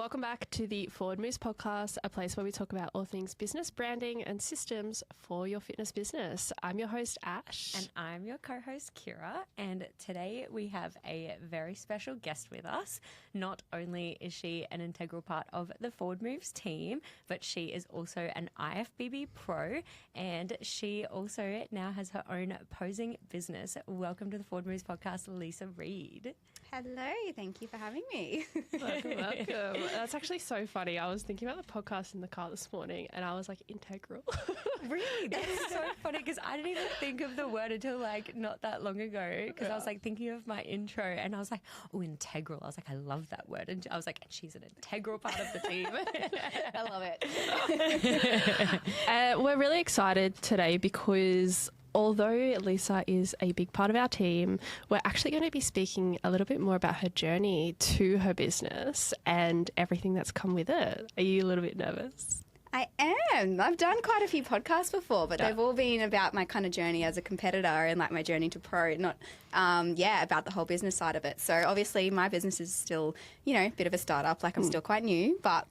Welcome back to the Forward Moves podcast, a place where we talk about all things business, branding and systems for your fitness business. I'm your host, Ash. And I'm your co-host, Keira. And today we have a very special guest with us. Not only is she an integral part of the Forward Moves team, but she is also an IFBB pro, and she also now has her own posing business. Welcome to the Forward Moves podcast, Lisa Reid. Hello, thank you for having me. Welcome. That's actually so funny. I was thinking about the podcast in the car this morning and I was like, integral. Really? That's so funny because I didn't even think of the word until like not that long ago because I was like thinking of my intro and I was like, oh, integral. I was like, I love that word. And I was like, she's an integral part of the team. I love it. We're really excited today because although Lisa is a big part of our team, we're actually going to be speaking a little bit more about her journey to her business and everything that's come with it. Are you a little bit nervous? I am. I've done quite a few podcasts before, but they've all been about my kind of journey as a competitor and like my journey to pro, not, about the whole business side of it. So obviously my business is still, a bit of a startup, like I'm still quite new, but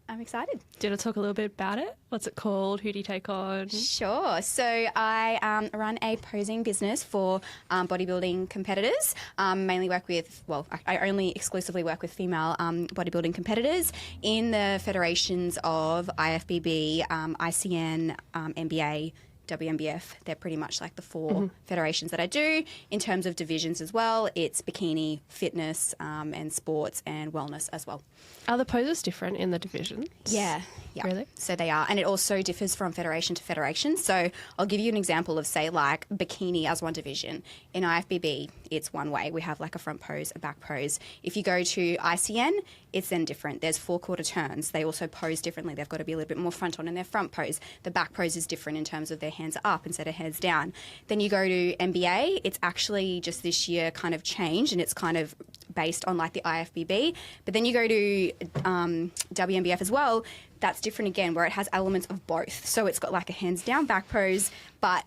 I'm excited. Do you want to talk a little bit about it? What's it called? Who do you take on? Sure. So I run a posing business for bodybuilding competitors. Mainly work with, I only exclusively work with female bodybuilding competitors in the federations of IFBB, ICN, NBA, WMBF. They're pretty much like the four federations that I do. In terms of divisions as well, it's bikini, fitness, and sports and wellness as well. Are the poses different in the divisions? Yeah. Really? So they are. And it also differs from federation to federation. So I'll give you an example of, say, like bikini as one division. In IFBB, it's one way. We have like a front pose, a back pose. If you go to ICN, it's then different. There's 4-quarter turns. They also pose differently. They've got to be a little bit more front on in their front pose. The back pose is different in terms of their hands are up instead of hands down. Then you go to NBA. It's actually just this year kind of changed and it's kind of based on like the IFBB. But then you go to WMBF as well. That's different again, where it has elements of both. So it's got like a hands down back pose, but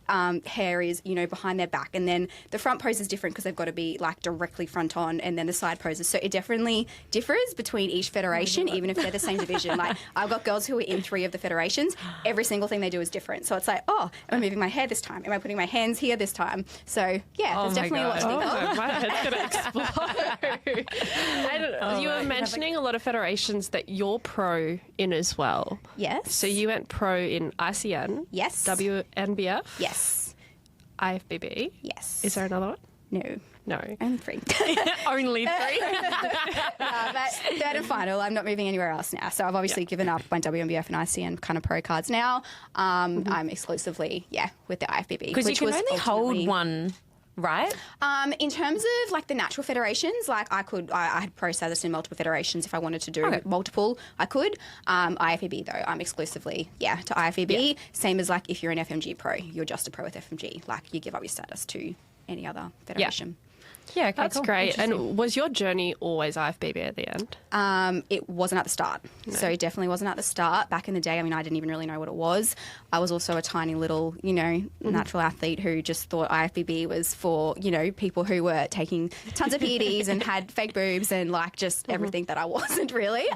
hair is, behind their back. And then the front pose is different because they've got to be like directly front on, and then the side poses. So it definitely differs between each federation, even if they're the same division. Like I've got girls who are in 3 of the federations. Every single thing they do is different. So it's like, oh, am I moving my hair this time? Am I putting my hands here this time? So yeah, there's definitely a lot to think of. My head's going to explode. And you were mentioning a lot of federations that you're pro in as well. Yes. So you went pro in ICN. Yes. WNBF. Yes. IFBB. Yes. Is there another one? No. Only 3. Only 3? But third and final, I'm not moving anywhere else now. So I've obviously given up my WMBF and ICN kind of pro cards now. I'm exclusively, with the IFBB. Because you can only hold one, right? In terms of like the natural federations, like I had pro status in multiple federations. If I wanted to do multiple, I could. IFBB though, I'm exclusively, to IFBB. Yeah. Same as like if you're an FMG pro, you're just a pro with FMG. Like you give up your status to any other federation. Yeah, okay, that's cool. great. And was your journey always IFBB at the end? It wasn't at the start. No. So it definitely wasn't at the start. Back in the day, I didn't even really know what it was. I was also a tiny little, natural athlete who just thought IFBB was for, people who were taking tons of PEDs and had fake boobs and like just everything that I wasn't really.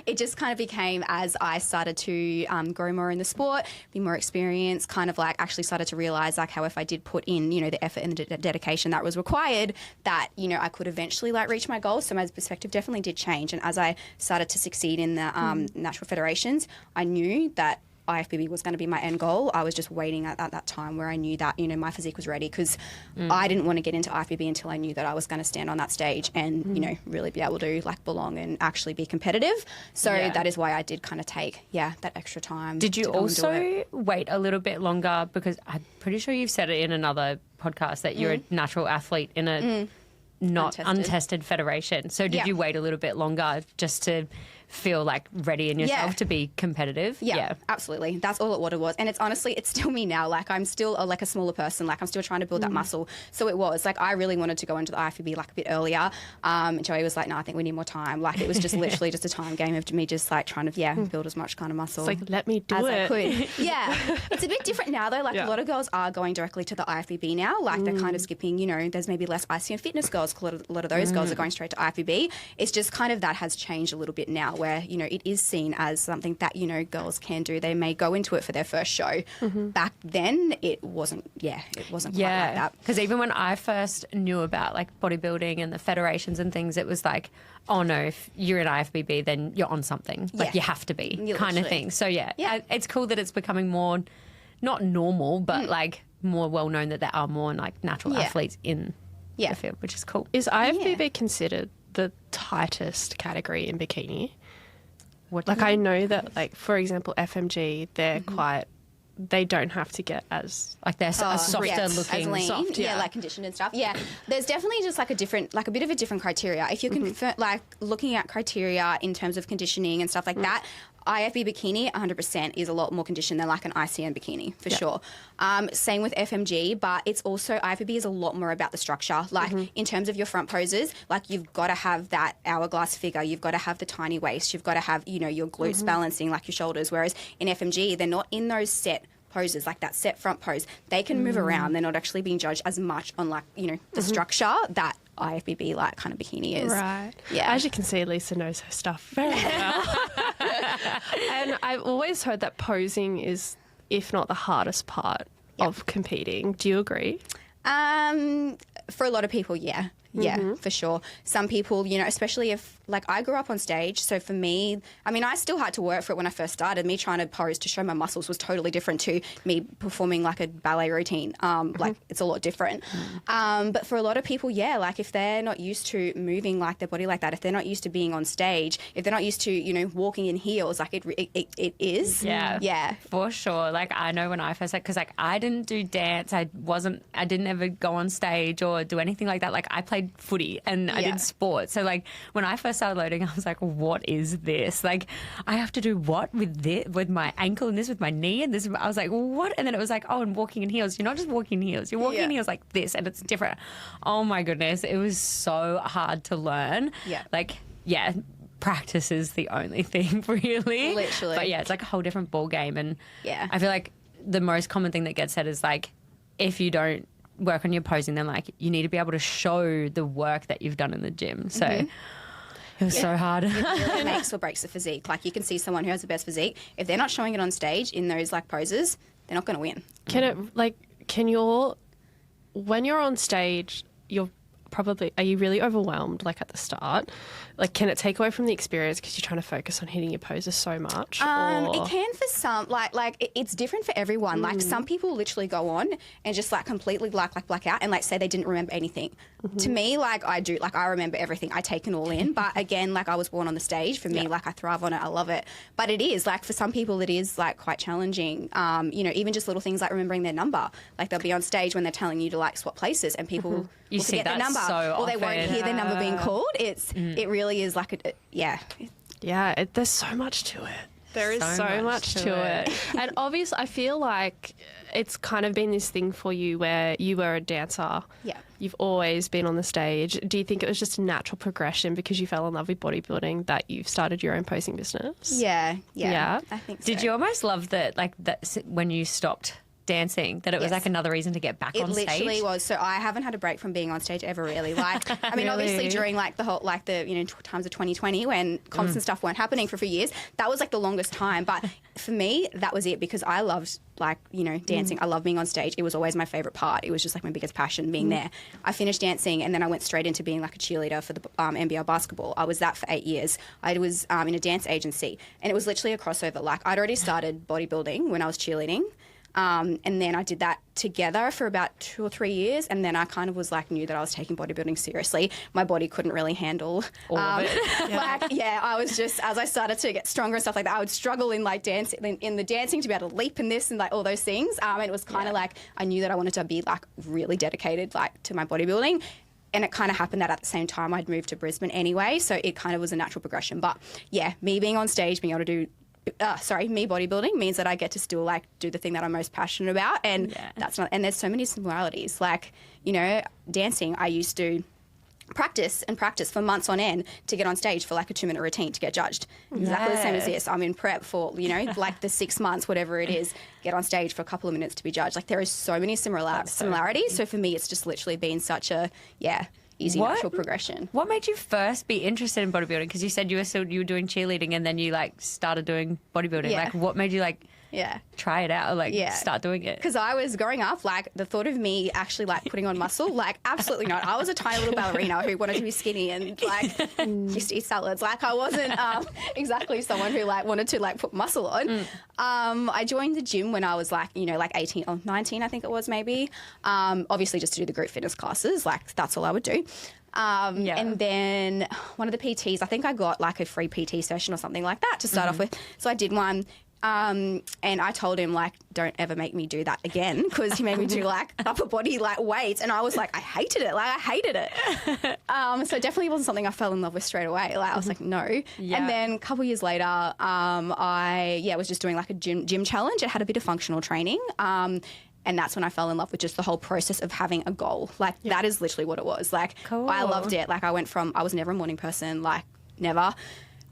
It just kind of became as I started to grow more in the sport, be more experienced, kind of like actually started to realise like how if I did put in, the effort and the dedication that was required, that, I could eventually like reach my goals. So my perspective definitely did change. And as I started to succeed in the natural federations, I knew that IFBB was going to be my end goal. I was just waiting at that time where I knew that, my physique was ready because I didn't want to get into IFBB until I knew that I was going to stand on that stage and, really be able to like belong and actually be competitive. So that is why I did kind of take, that extra time. Did you also wait a little bit longer? Because I'm pretty sure you've said it in another podcast that you're a natural athlete in a not untested federation. So did you wait a little bit longer just to feel like ready in yourself to be competitive? Yeah, absolutely. That's all what it was. And it's honestly, it's still me now. Like I'm still a smaller person. Like I'm still trying to build that muscle. So it was like, I really wanted to go into the IFBB like a bit earlier. And Joey was like, no, I think we need more time. Like it was just literally just a time game of me just like trying to, build as much kind of muscle. It's like, let me do as it. I could. Yeah. It's a bit different now though. Like a lot of girls are going directly to the IFBB now. Like they're kind of skipping, there's maybe less ICN fitness girls. A lot of those girls are going straight to IFBB. It's just kind of that has changed a little bit now where, you know, it is seen as something that, you know, girls can do. They may go into it for their first show. Back then, it wasn't quite like that. Because even when I first knew about like bodybuilding and the federations and things, it was like, oh no, if you're in IFBB, then you're on something. Like you have to be kind of thing. So it's cool that it's becoming more, not normal, but like more well known that there are more like natural athletes in the field, which is cool. Is IFBB considered the tightest category in bikini? I know that, like, for example, FMG, they're quite, they don't have to get as like they're softer looking, as lean, soft, like conditioned and stuff. Yeah, there's definitely just like a different, like a bit of a different criteria. If you're like looking at criteria in terms of conditioning and stuff like that, IFB bikini 100% is a lot more conditioned than like an ICN bikini for sure. Same with FMG, but it's also IFBB is a lot more about the structure. Like in terms of your front poses, like you've got to have that hourglass figure, you've got to have the tiny waist, you've got to have, you know, your glutes balancing like your shoulders. Whereas in FMG, they're not in those set poses, like that set front pose. They can move around. They're not actually being judged as much on like, you know, the structure that IFBB like kind of bikini is. Right. Yeah. As you can see, Lisa knows her stuff very well. And I've always heard that posing is, if not the hardest part of competing. Do you agree? For a lot of people, yeah. Yeah, for sure. Some people, you know, especially if, like, I grew up on stage. So for me, I mean, I still had to work for it when I first started. Me trying to pose to show my muscles was totally different to me performing like a ballet routine. Like, it's a lot different. But for a lot of people, yeah, like if they're not used to moving like their body like that, if they're not used to being on stage, if they're not used to, you know, walking in heels, like it is. Yeah. Yeah. For sure. Like, I know when I first, because like I didn't do dance. I didn't ever go on stage or do anything like that. Like, I played footy and I did sports. So like when I first started loading, I was like, what is this? Like, I have to do what with this, with my ankle and this with my knee and this. I was like, what? And then it was like, oh, and walking in heels. You're not just walking in heels. You're walking in heels like this, and it's different. Oh my goodness. It was so hard to learn. Yeah. Like, yeah. Practice is the only thing, really. Literally. But yeah, it's like a whole different ball game. And Yeah. I feel like the most common thing that gets said is like, if you don't work on your posing, then like you need to be able to show the work that you've done in the gym. So it was so hard. It really makes or breaks the physique. Like, you can see someone who has the best physique. If they're not showing it on stage in those like poses, they're not going to win. When you're on stage, are you really overwhelmed, like, at the start? Like, can it take away from the experience because you're trying to focus on hitting your poses so much? It can for some, it's different for everyone. Like, some people literally go on and just like completely black out and like say they didn't remember anything. To me, like, I do, like, I remember everything. I take it all in. But again, like, I was born on the stage. For me, like, I thrive on it. I love it. But it is, like, for some people, it is like quite challenging. You know, even just little things like remembering their number. Like, they'll be on stage when they're telling you to like swap places, and people will forget their number, so or they won't hear their number being called. It really is like there's so much to it. There is so much to it. And obviously, I feel like it's kind of been this thing for you where you were a dancer. Yeah. You've always been on the stage. Do you think it was just a natural progression because you fell in love with bodybuilding that you've started your own posing business? Yeah. I think so. Did you almost love that, like, that when you stopped dancing, that it was like another reason to get back on stage? It literally was. So I haven't had a break from being on stage ever, really. Like, I mean, obviously during like the whole, like the, you know, times of 2020 when comps and stuff weren't happening for a few years, that was like the longest time. But for me, that was it, because I loved, like, you know, dancing. I love being on stage. It was always my favorite part. It was just like my biggest passion, being there. I finished dancing and then I went straight into being like a cheerleader for the NBL basketball. I was that for 8 years. I was in a dance agency, and it was literally a crossover. Like, I'd already started bodybuilding when I was cheerleading. And then I did that together for about 2 or 3 years, and then I kind of was like, knew that I was taking bodybuilding seriously. My body couldn't really handle all of it. I was just, as I started to get stronger and stuff like that, I would struggle in like dancing, in the dancing, to be able to leap in this and like all those things. And it was kind of like, I knew that I wanted to be like really dedicated like to my bodybuilding. And it kind of happened that at the same time I'd moved to Brisbane anyway, so it kind of was a natural progression. But yeah, me being on stage, being able to do me bodybuilding means that I get to still like do the thing that I'm most passionate about, and and there's so many similarities. Like, you know, dancing, I used to practice for months on end to get on stage for like a 2-minute routine to get judged. Exactly the same as this. I'm in prep for, you know, like the 6 months, whatever it is, get on stage for a couple of minutes to be judged. Like, there is so many similarities. So for me, it's just literally been such a, easy natural progression. What made you first be interested in bodybuilding? Because you said you were doing cheerleading and then you like started doing bodybuilding. Yeah. Like, what made you like try it out or like start doing it? Because I was growing up, like the thought of me actually like putting on muscle, like absolutely not. I was a tiny little ballerina who wanted to be skinny and like just eat salads. Like I wasn't exactly someone who like wanted to like put muscle on. I joined the gym when I was like, you know, like 18 or 19, I think it was maybe. Obviously just to do the group fitness classes, like that's all I would do. And then one of the PTs, I think I got like a free PT session or something like that to start off with. So I did one. And I told him, like, don't ever make me do that again, because he made me do, like, upper body, like, weights. And I was like, I hated it. Like, I hated it. So it definitely wasn't something I fell in love with straight away. Like, I was like, no. Yeah. And then a couple of years later, I was just doing, like, a gym challenge. It had a bit of functional training. And that's when I fell in love with just the whole process of having a goal. Like, that is literally what it was. Like, I loved it. Like, I was never a morning person, like, never.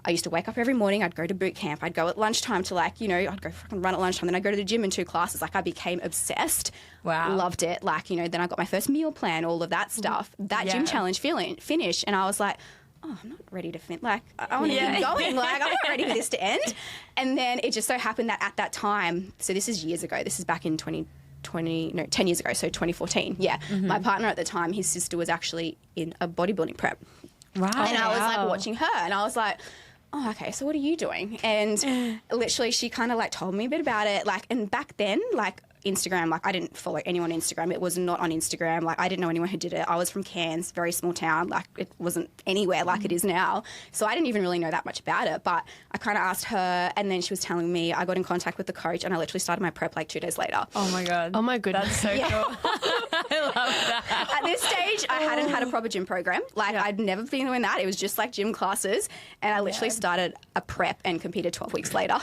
I used to wake up every morning. I'd go to boot camp. I'd go at lunchtime to like, you know, I'd go fucking run at lunchtime. Then I'd go to the gym in 2 classes. Like I became obsessed. Wow. Loved it. Like, you know, then I got my first meal plan, all of that stuff. That gym challenge finished. And I was like, oh, I'm not ready to finish. Like, I want to keep going. Like, I'm not ready for this to end. And then it just so happened that at that time, so this is years ago. This is back in 10 years ago. So 2014. Yeah. My partner at the time, his sister was actually in a bodybuilding prep. Wow. And I was like watching her and I was like, oh, okay, so what are you doing? And literally she kind of like told me a bit about it. Like, and back then, like Instagram, like I didn't follow anyone on Instagram. It was not on Instagram. Like I didn't know anyone who did it. I was from Cairns, very small town. Like it wasn't anywhere like it is now. So I didn't even really know that much about it. But I kind of asked her and then she was telling me. I got in contact with the coach and I literally started my prep like 2 days later. Oh my God. Oh my goodness. That's so cool. I love that. At this stage, I hadn't had a proper gym program. Like I'd never been doing that. It was just like gym classes. And I literally started a prep and competed 12 weeks later,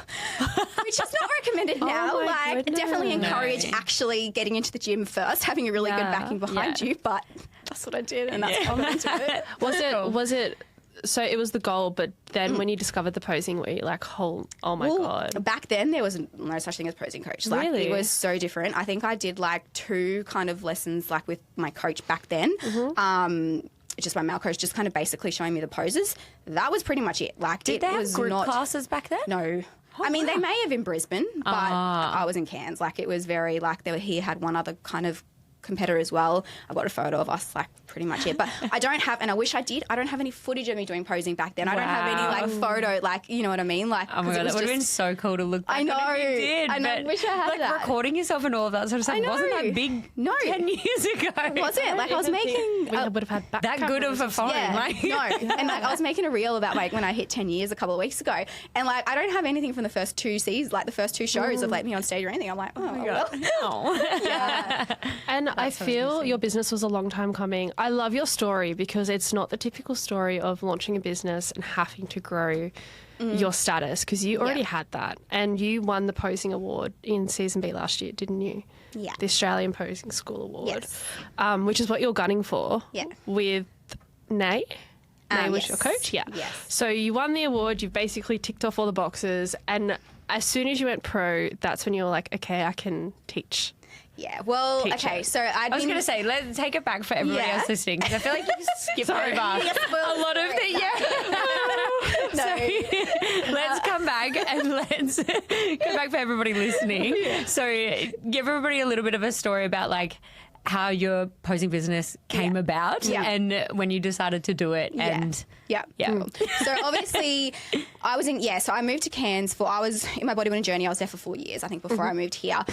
which is not recommended now. Like definitely encourage actually getting into the gym first, having a really good backing behind you. But that's what I did and that's how I got into it. Was it so it was the goal, but then when you discovered the posing, were you like, oh my God. Back then there was no such thing as posing coach. Like Really? It was so different. I think I did like 2 kind of lessons like with my coach back then. Just my male coach, just kind of basically showing me the poses. That was pretty much it. Like Did they have group classes back then? No. I mean, they may have in Brisbane, but I was in Cairns. Like it was very like he had one other kind of competitor as well. I've got a photo of us, like pretty much it. But I don't have, and I wish I did, I don't have any footage of me doing posing back then. I don't have any like photo, like, you know what I mean? Like, oh my God, that would have been so cool to look back. I know. On if you did, I know. I wish I had like that. recording yourself and all of that sort of stuff wasn't that big 10 years ago. Was it? Like I was making... We would have had back that good of a phone. Yeah, like. no. And like I was making a reel about like when I hit 10 years a couple of weeks ago. And like I don't have anything from the first 2 seasons, like the first 2 shows of like me on stage or anything. I'm like, oh my God. No. Yeah. And I feel your business was a long time coming. I love your story because it's not the typical story of launching a business and having to grow your status, because you already had that. And you won the posing award in season B last year, didn't you? Yeah. The Australian Posing School Award, Yes. which is what you're gunning for with Nay. Nay was your coach? Yeah. Yes. So you won the award, you've basically ticked off all the boxes, and as soon as you went pro, that's when you were like, okay, I can teach. Yeah, well, okay, so I was going to say, let's take it back for everybody else listening, because I feel like you skipped over a lot of the... So let's come back and let's come back for everybody listening. So give everybody a little bit of a story about like how your posing business came about and when you decided to do it. And So obviously I was so I moved to Cairns I was in my bodybuilding journey. I was there for 4 years, I think, before I moved here.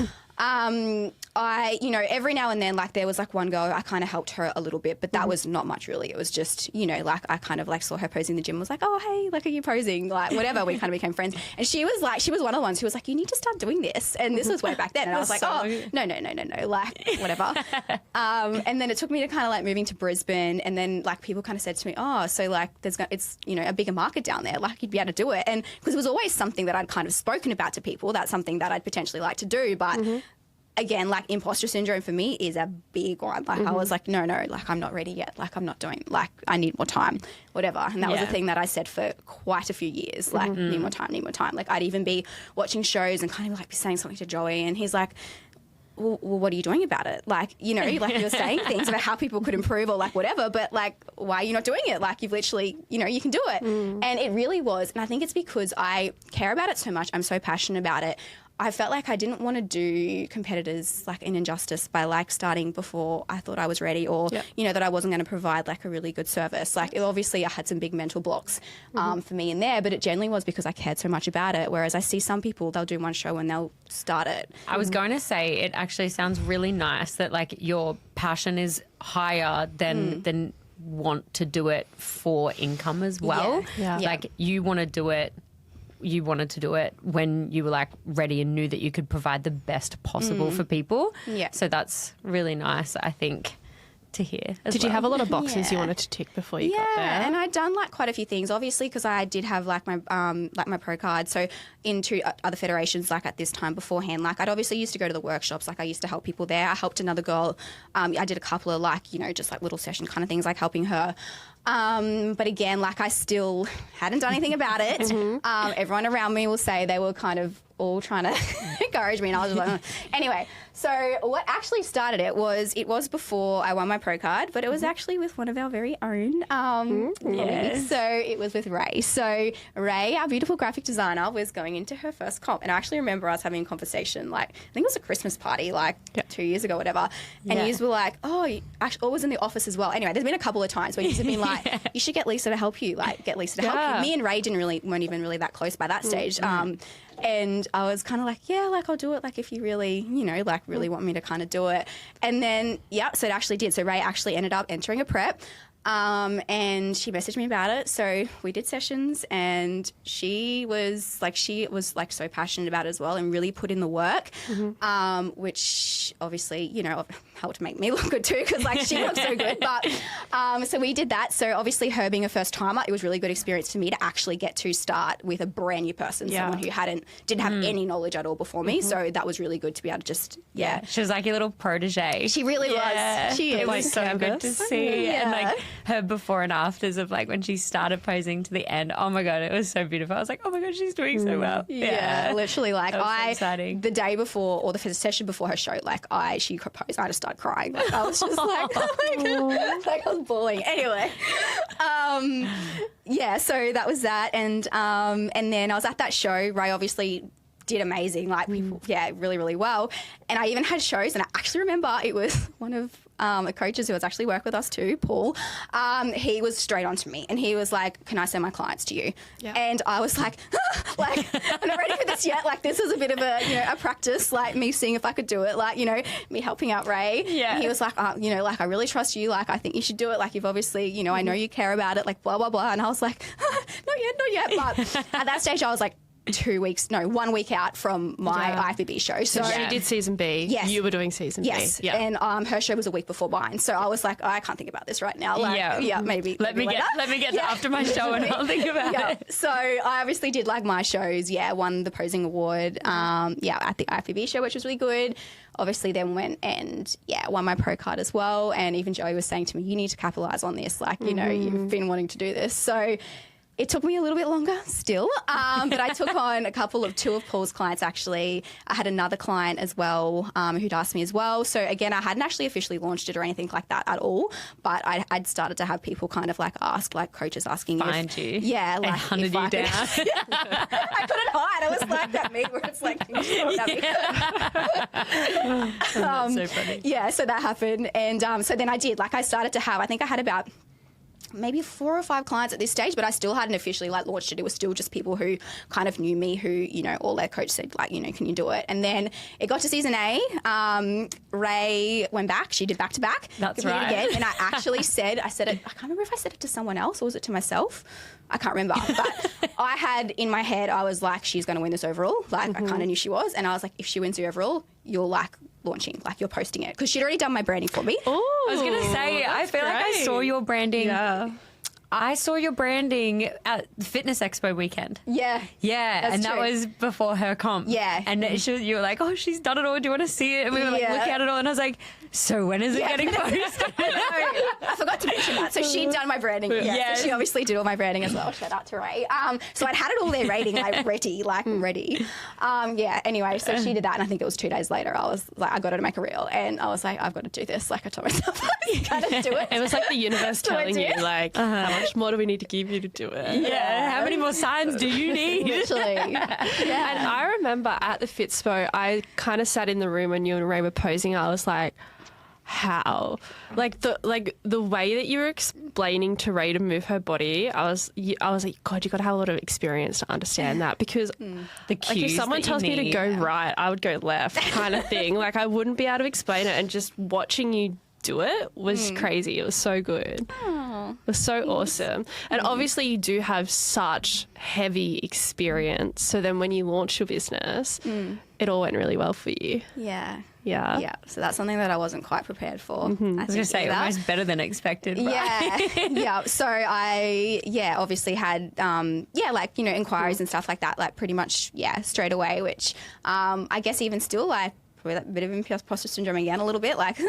I, you know, every now and then, like there was like one girl, I kind of helped her a little bit, but that was not much really. It was just, you know, like I kind of like saw her posing in the gym, was like, oh, hey, like, are you posing? Like whatever, we kind of became friends. And she was one of the ones who was like, you need to start doing this. And this was way back then. And I was like, no, like whatever. And then it took me to kind of like moving to Brisbane. And then like people kind of said to me, oh, so like it's, you know, a bigger market down there. Like you'd be able to do it. And because it was always something that I'd kind of spoken about to people. That's something that I'd potentially like to do. But again, like imposter syndrome for me is a big one. Like I was like, no, like I'm not ready yet. Like I'm not doing, like I need more time, whatever. And that was a thing that I said for quite a few years, like need more time. Like I'd even be watching shows and kind of like be saying something to Joey and he's like, well, what are you doing about it? Like, you know, like you're saying things about how people could improve or like whatever, but like, why are you not doing it? Like, you've literally, you know, you can do it. And it really was. And I think it's because I care about it so much. I'm so passionate about it. I felt like I didn't want to do competitors like an injustice by like starting before I thought I was ready, or, you know, that I wasn't going to provide like a really good service. Like, obviously I had some big mental blocks for me in there, but it generally was because I cared so much about it. Whereas I see some people, they'll do one show and they'll start it. I was going to say, it actually sounds really nice that like your passion is higher than want to do it for income as well. Like you want to do it. You wanted to do it when you were like ready and knew that you could provide the best possible for people. So that's really nice, I think, to hear. Did you have a lot of boxes you wanted to tick before you got there? Yeah, and I'd done like quite a few things, obviously, because I did have like my pro card. So into other federations, like at this time beforehand, like I'd obviously used to go to the workshops. Like I used to help people there. I helped another girl. I did a couple of like, you know, just like little session kind of things, like helping her. But again, like I still hadn't done anything about it. Everyone around me will say they were kind of all trying to encourage me, and I was just like, anyway. So what actually started it was before I won my pro card, but it was actually with one of our very own. So it was with Ray. So Ray, our beautiful graphic designer, was going into her first comp, and I actually remember us having a conversation. Like I think it was a Christmas party, like 2 years ago, whatever. And you were like, oh, actually, I was in the office as well. Anyway, there's been a couple of times where you've been like, you should get Lisa to help you. Like get Lisa to help you. Me and Ray weren't even really that close by that stage. And I was kind of like, yeah, like I'll do it. Like if you really, you know, like really want me to kind of do it. And then, so it actually did. So Ray actually ended up entering a prep. And she messaged me about it. So we did sessions, and she was like so passionate about it as well, and really put in the work, which obviously, you know, helped make me look good too, because like she looked so good. But so we did that. So obviously her being a first timer, it was really good experience for me to actually get to start with a brand new person, someone who didn't have any knowledge at all before me. So that was really good to be able to just, She was like your little protege. She really was. It was so good to see. And like her before and afters of like when she started posing to the end. Oh my God, it was so beautiful. I was like, oh my God, she's doing so well. Yeah, literally, like so the day before, or the session before her show, like she proposed, I just started crying. Like I was just like, oh my God, like I was bawling. Anyway, so that was that, and then I was at that show. Ray obviously did amazing, like people, really, really well. And I even had shows, and I actually remember it was one of the coaches who has actually worked with us too, Paul. He was straight on to me, and he was like, "Can I send my clients to you?" And I was like, "Like, I'm not ready for this yet. Like, this is a bit of a practice, like me seeing if I could do it. Like, you know, me helping out Ray." And he was like, "You know, like I really trust you. Like, I think you should do it. Like, you've obviously, you know, I know you care about it. Like, blah blah blah." And I was like, "Not yet." But at that stage, I was like, 1 week out from my IFBB show. So she did season B. Yes. You were doing season B. Yeah. And her show was a week before mine. So I was like, I can't think about this right now. Like, maybe. Let me get to after my show and I'll think about it. So I obviously did like my shows. Won the posing award. At the IFBB show, which was really good. Obviously then went and won my pro card as well. And even Joey was saying to me, you need to capitalize on this. Like, you know, you've been wanting to do this. So it took me a little bit longer still, but I took on two of Paul's clients actually. I had another client as well who'd asked me as well. So again, I hadn't actually officially launched it or anything like that at all, but I'd started to have people kind of like ask, like coaches asking Find you. Yeah. Like hunted you down. I couldn't hide. I was like that meme where it's like, things at me. That's so funny. Yeah, so that happened. And so then I did, like I started to have, I think I had about maybe 4 or 5 clients at this stage, but I still hadn't officially like launched it. It was still just people who kind of knew me, who, you know, all their coach said like, you know, can you do it? And then it got to season A. Ray went back. She did back to back. That's right. Again, and I actually said it, I can't remember if I said it to someone else or was it to myself? I can't remember. But I had in my head, I was like, she's going to win this overall. Like I kind of knew she was. And I was like, if she wins the overall, you're like launching, like you're posting it. Because she'd already done my branding for me. I was going to say, I feel like I saw your branding I saw your branding at the Fitness Expo weekend. Yeah. Yeah, That's and that true. was before her comp. Yeah. And you were like, oh, she's done it all. Do you want to see it? And we were like, Yeah. looking at it all. And I was like, so when is it getting posted? I forgot to mention that. So she'd done my branding. Yeah. Yes. So she obviously did all my branding as well. Shout out to Ray. So I'd had it all there ready. Yeah. Anyway, so she did that, and I think it was 2 days later. I was like, I got her to make a reel, and I was like, I've got to do this. Like I told myself, I gotta do it. It was like the universe telling you, like, how much more do we need to give you to do it? Yeah. How many more signs do you need? Literally. Yeah. And I remember at the Fitspo, I kind of sat in the room when you and Ray were posing. I was like, how? Like the way that you were explaining to Ray to move her body, I was like, God, you got to have a lot of experience to understand that, because The like if someone tells me to go right, I would go left, kind of thing. Like I wouldn't be able to explain it, and just watching you do it was crazy. It was so good. It was so awesome. And obviously you do have such heavy experience. So then when you launched your business, it all went really well for you. Yeah. Yeah. Yeah. So that's something that I wasn't quite prepared for. I was I was going to say, almost better than expected. Right? Yeah, yeah. So I, obviously had, inquiries and stuff like that, like pretty much, straight away, which I guess even still, like, probably that bit of imposter syndrome again a little bit, like,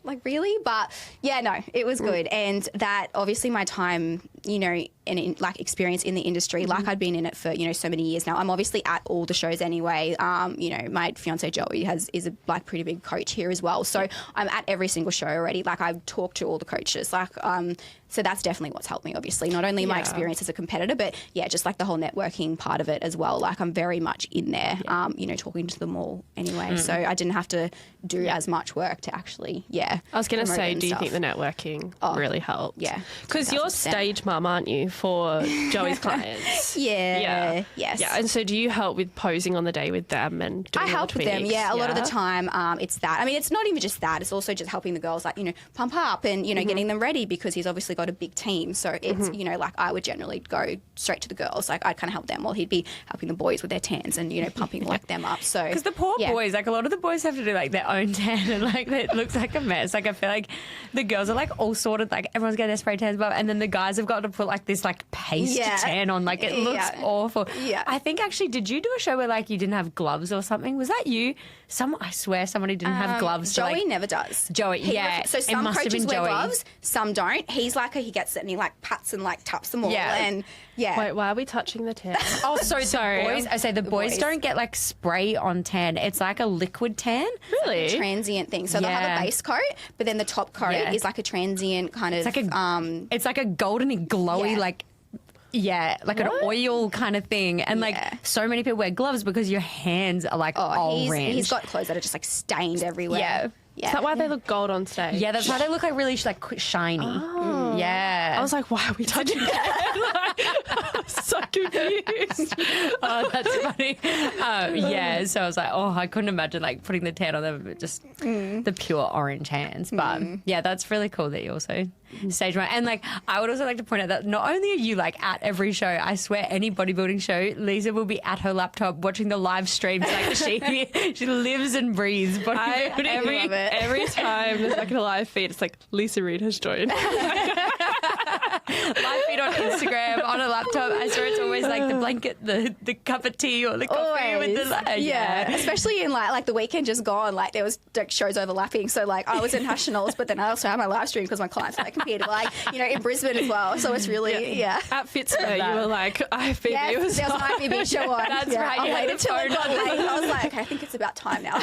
like really? But yeah, no, it was good. And that obviously my time, and like experience in the industry, like I'd been in it for, so many years now. I'm obviously at all the shows anyway. My fiance Joey is a like pretty big coach here as well. So I'm at every single show already. Like I've talked to all the coaches, like, so that's definitely what's helped me, obviously. Not only my experience as a competitor, but just like the whole networking part of it as well. Like I'm very much in there, talking to them all anyway. So I didn't have to do as much work to actually, I was going to promote say, it and do you stuff. think the networking really helped? Yeah. Because you're 1000%. stage mum, aren't you, for Joey's clients? Yeah. Yes. Yeah. And so do you help with posing on the day with them and doing I all the help with them, tweaks? a lot of the time it's that. I mean, it's not even just that. It's also just helping the girls, like, pump up and, getting them ready, because he's obviously got a big team. So it's, like I would generally go straight to the girls. Like I'd kind of help them while he'd be helping the boys with their tans and, pumping like them up. So because the poor boys, like a lot of the boys have to do like their own tan, and like it looks like a mess. Like I feel like the girls are like all sorted, like everyone's getting their spray tans, and then the guys have got to put like this like paste tan on. Like it looks awful. Yeah. I think actually, did you do a show where like you didn't have gloves or something? Was that you? I swear somebody didn't have gloves. Joey never does. Joey, So some must have coaches been wear Joey. gloves, some don't. He's like, he gets it and he like pats and like taps them all. Yeah. And Wait, why are we touching the tan? Oh, sorry. The boys boys. don't get like spray on tan. It's like a liquid tan. Really? transient thing. So they'll have a base coat, but then the top coat is like a transient kind of. It's like a goldeny, glowy, like. Yeah, like an oil kind of thing. And like so many people wear gloves because your hands are like orange. He's got clothes that are just like stained everywhere. Yeah. Is that why they look gold on stage? Yeah, that's why they look like really like shiny. Oh. Yeah. I was like, why are we touching that? I was so confused. Oh, that's funny. So I was like, I couldn't imagine like putting the tan on them, but just the pure orange hands. But yeah, that's really cool that you also stage one. And like, I would also like to point out that not only are you like at every show, I swear any bodybuilding show, Lisa will be at her laptop watching the live streams. Like she lives and breathes bodybuilding. Every time there's like a live feed, it's like Lisa Reid has joined. Live feed on Instagram, on a laptop. I swear it's always like the blanket, the cup of tea or the coffee with the Especially in like the weekend just gone, like there was like shows overlapping. So like I was in nationals, but then I also had my live stream because my clients like competed like in Brisbane as well. So it's really At Fitspo, you were like IFBB was there was an IFBB show on. That's right. I waited till it got late. I was like, okay, I think it's about time now.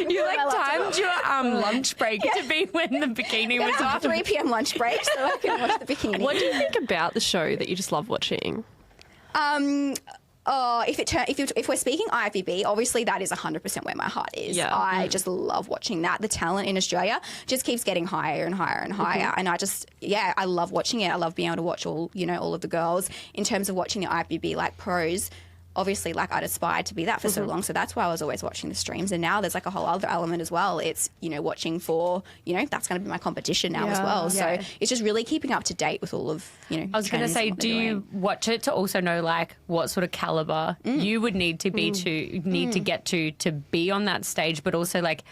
You like timed your lunch break to be when the bikini was on. 3 p.m. lunch break, so I can watch the bikini. What do you think about the show that you just love watching? If we're speaking IFBB, obviously that is 100% where my heart is. Yeah. I just love watching that. The talent in Australia just keeps getting higher and higher and higher. And I just, I love watching it. I love being able to watch all of the girls. In terms of watching the IFBB like pros, obviously, like I'd aspired to be that for so long. So that's why I was always watching the streams. And now there's like a whole other element as well. It's, watching for, that's going to be my competition now as well. So it's just really keeping up to date with all of, I was going to say, do you watch it to also know like what sort of caliber you would need to be to get to be on that stage, but also like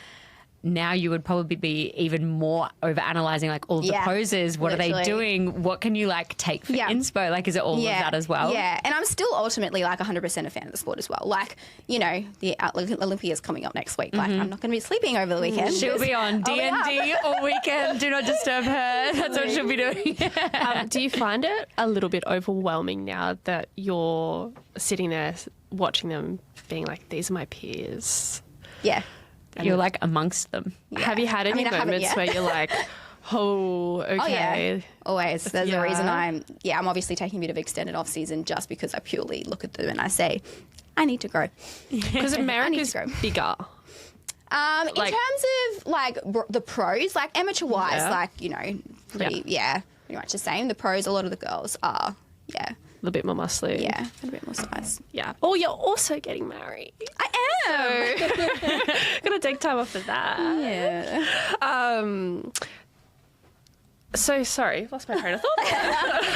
now you would probably be even more over analyzing like all the poses. What are they doing? What can you like take for inspo? Like, is it all of that as well? Yeah, and I'm still ultimately like 100% a fan of the sport as well. Like, you know, the Olympia's coming up next week. Like, I'm not going to be sleeping over the weekend. She'll be on D&D all weekend. Do not disturb her. That's what she'll be doing. Do you find it a little bit overwhelming now that you're sitting there watching them being like, these are my peers? Yeah. And you're like amongst them. Yeah. Have you had any moments where you're like, oh, okay? Oh, yeah. Always. There's a reason I'm obviously taking a bit of extended off season just because I purely look at them and I say, I need to grow. Because America's bigger. In terms of like the pros, like amateur wise, like, you know, pretty much the same. The pros, a lot of the girls are, a little bit more muscly. Yeah, a bit more size. Yeah. Oh, you're also getting married. I am. So, gonna take time off for that. Yeah. So sorry, lost my train of thought.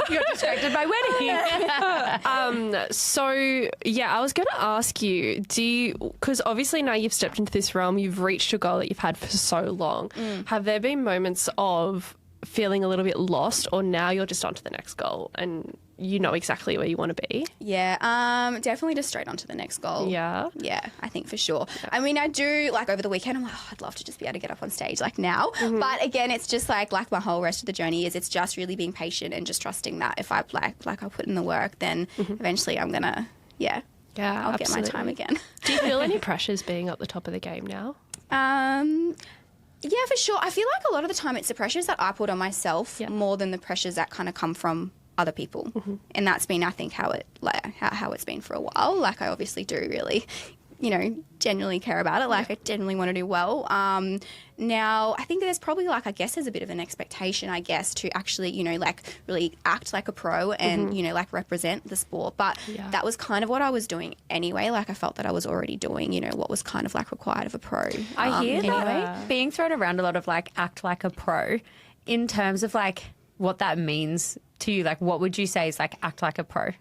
You got distracted by wedding. So yeah, I was going to ask you, because obviously now you've stepped into this realm, you've reached a goal that you've had for so long. Have there been moments of feeling a little bit lost, or now you're just on to the next goal and you know exactly where you want to be? Yeah, definitely just straight on to the next goal. Yeah? Yeah, I think for sure. Yeah. I mean, I do, like, over the weekend, I'm like, oh, I'd love to just be able to get up on stage, like, now. But, again, it's just, like my whole rest of the journey is it's just really being patient and just trusting that if I, I'll put in the work, then eventually I'm going to, I'll get my time again. Do you feel any pressures being at the top of the game now? Yeah, for sure. I feel like a lot of the time it's the pressures that I put on myself more than the pressures that kind of come from other people. And that's been, I think, how it's been for a while. Like, I obviously do really, you know, genuinely care about it. Like, I genuinely want to do well. Now, I think there's probably, like, I guess there's a bit of an expectation, I guess, to actually, you know, like, really act like a pro and, you know, like, represent the sport. But that was kind of what I was doing anyway. Like, I felt that I was already doing, you know, what was kind of, like, required of a pro. I hear anyway. that being thrown around a lot of, like, act like a pro in terms of, like, what that means to you. Like, what would you say is, like, act like a pro?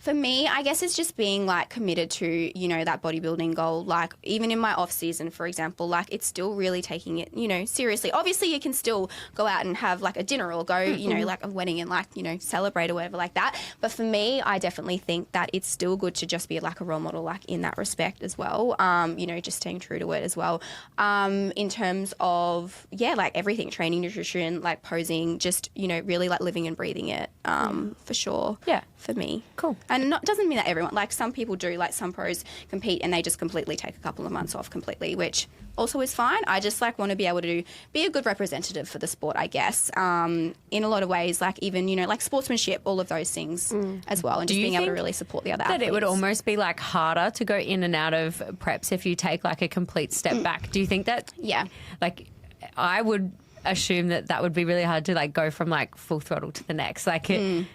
For me, I guess it's just being, like, committed to, you know, that bodybuilding goal. Like, even in my off season, for example, like, it's still really taking it, you know, seriously. Obviously, you can still go out and have, like, a dinner or go, you know, like, a wedding and, like, you know, celebrate or whatever like that. But for me, I definitely think that it's still good to just be, like, a role model, like, in that respect as well. You know, just staying true to it as well. In terms of, like, everything, training, nutrition, like, posing, just, you know, really, like, living and breathing it, for sure. Yeah. For me. Cool. And doesn't mean that everyone, like, some people do, like, some pros compete and they just completely take a couple of months off completely, which also is fine. I just, like, want to be able to be a good representative for the sport, I guess, in a lot of ways, like, even, you know, like, sportsmanship, all of those things as well, and just being able to really support the other athletes. That it would almost be, like, harder to go in and out of preps if you take, like, a complete step back. Do you think that? Yeah. Like, I would assume that would be really hard to, like, go from, like, full throttle to the next, like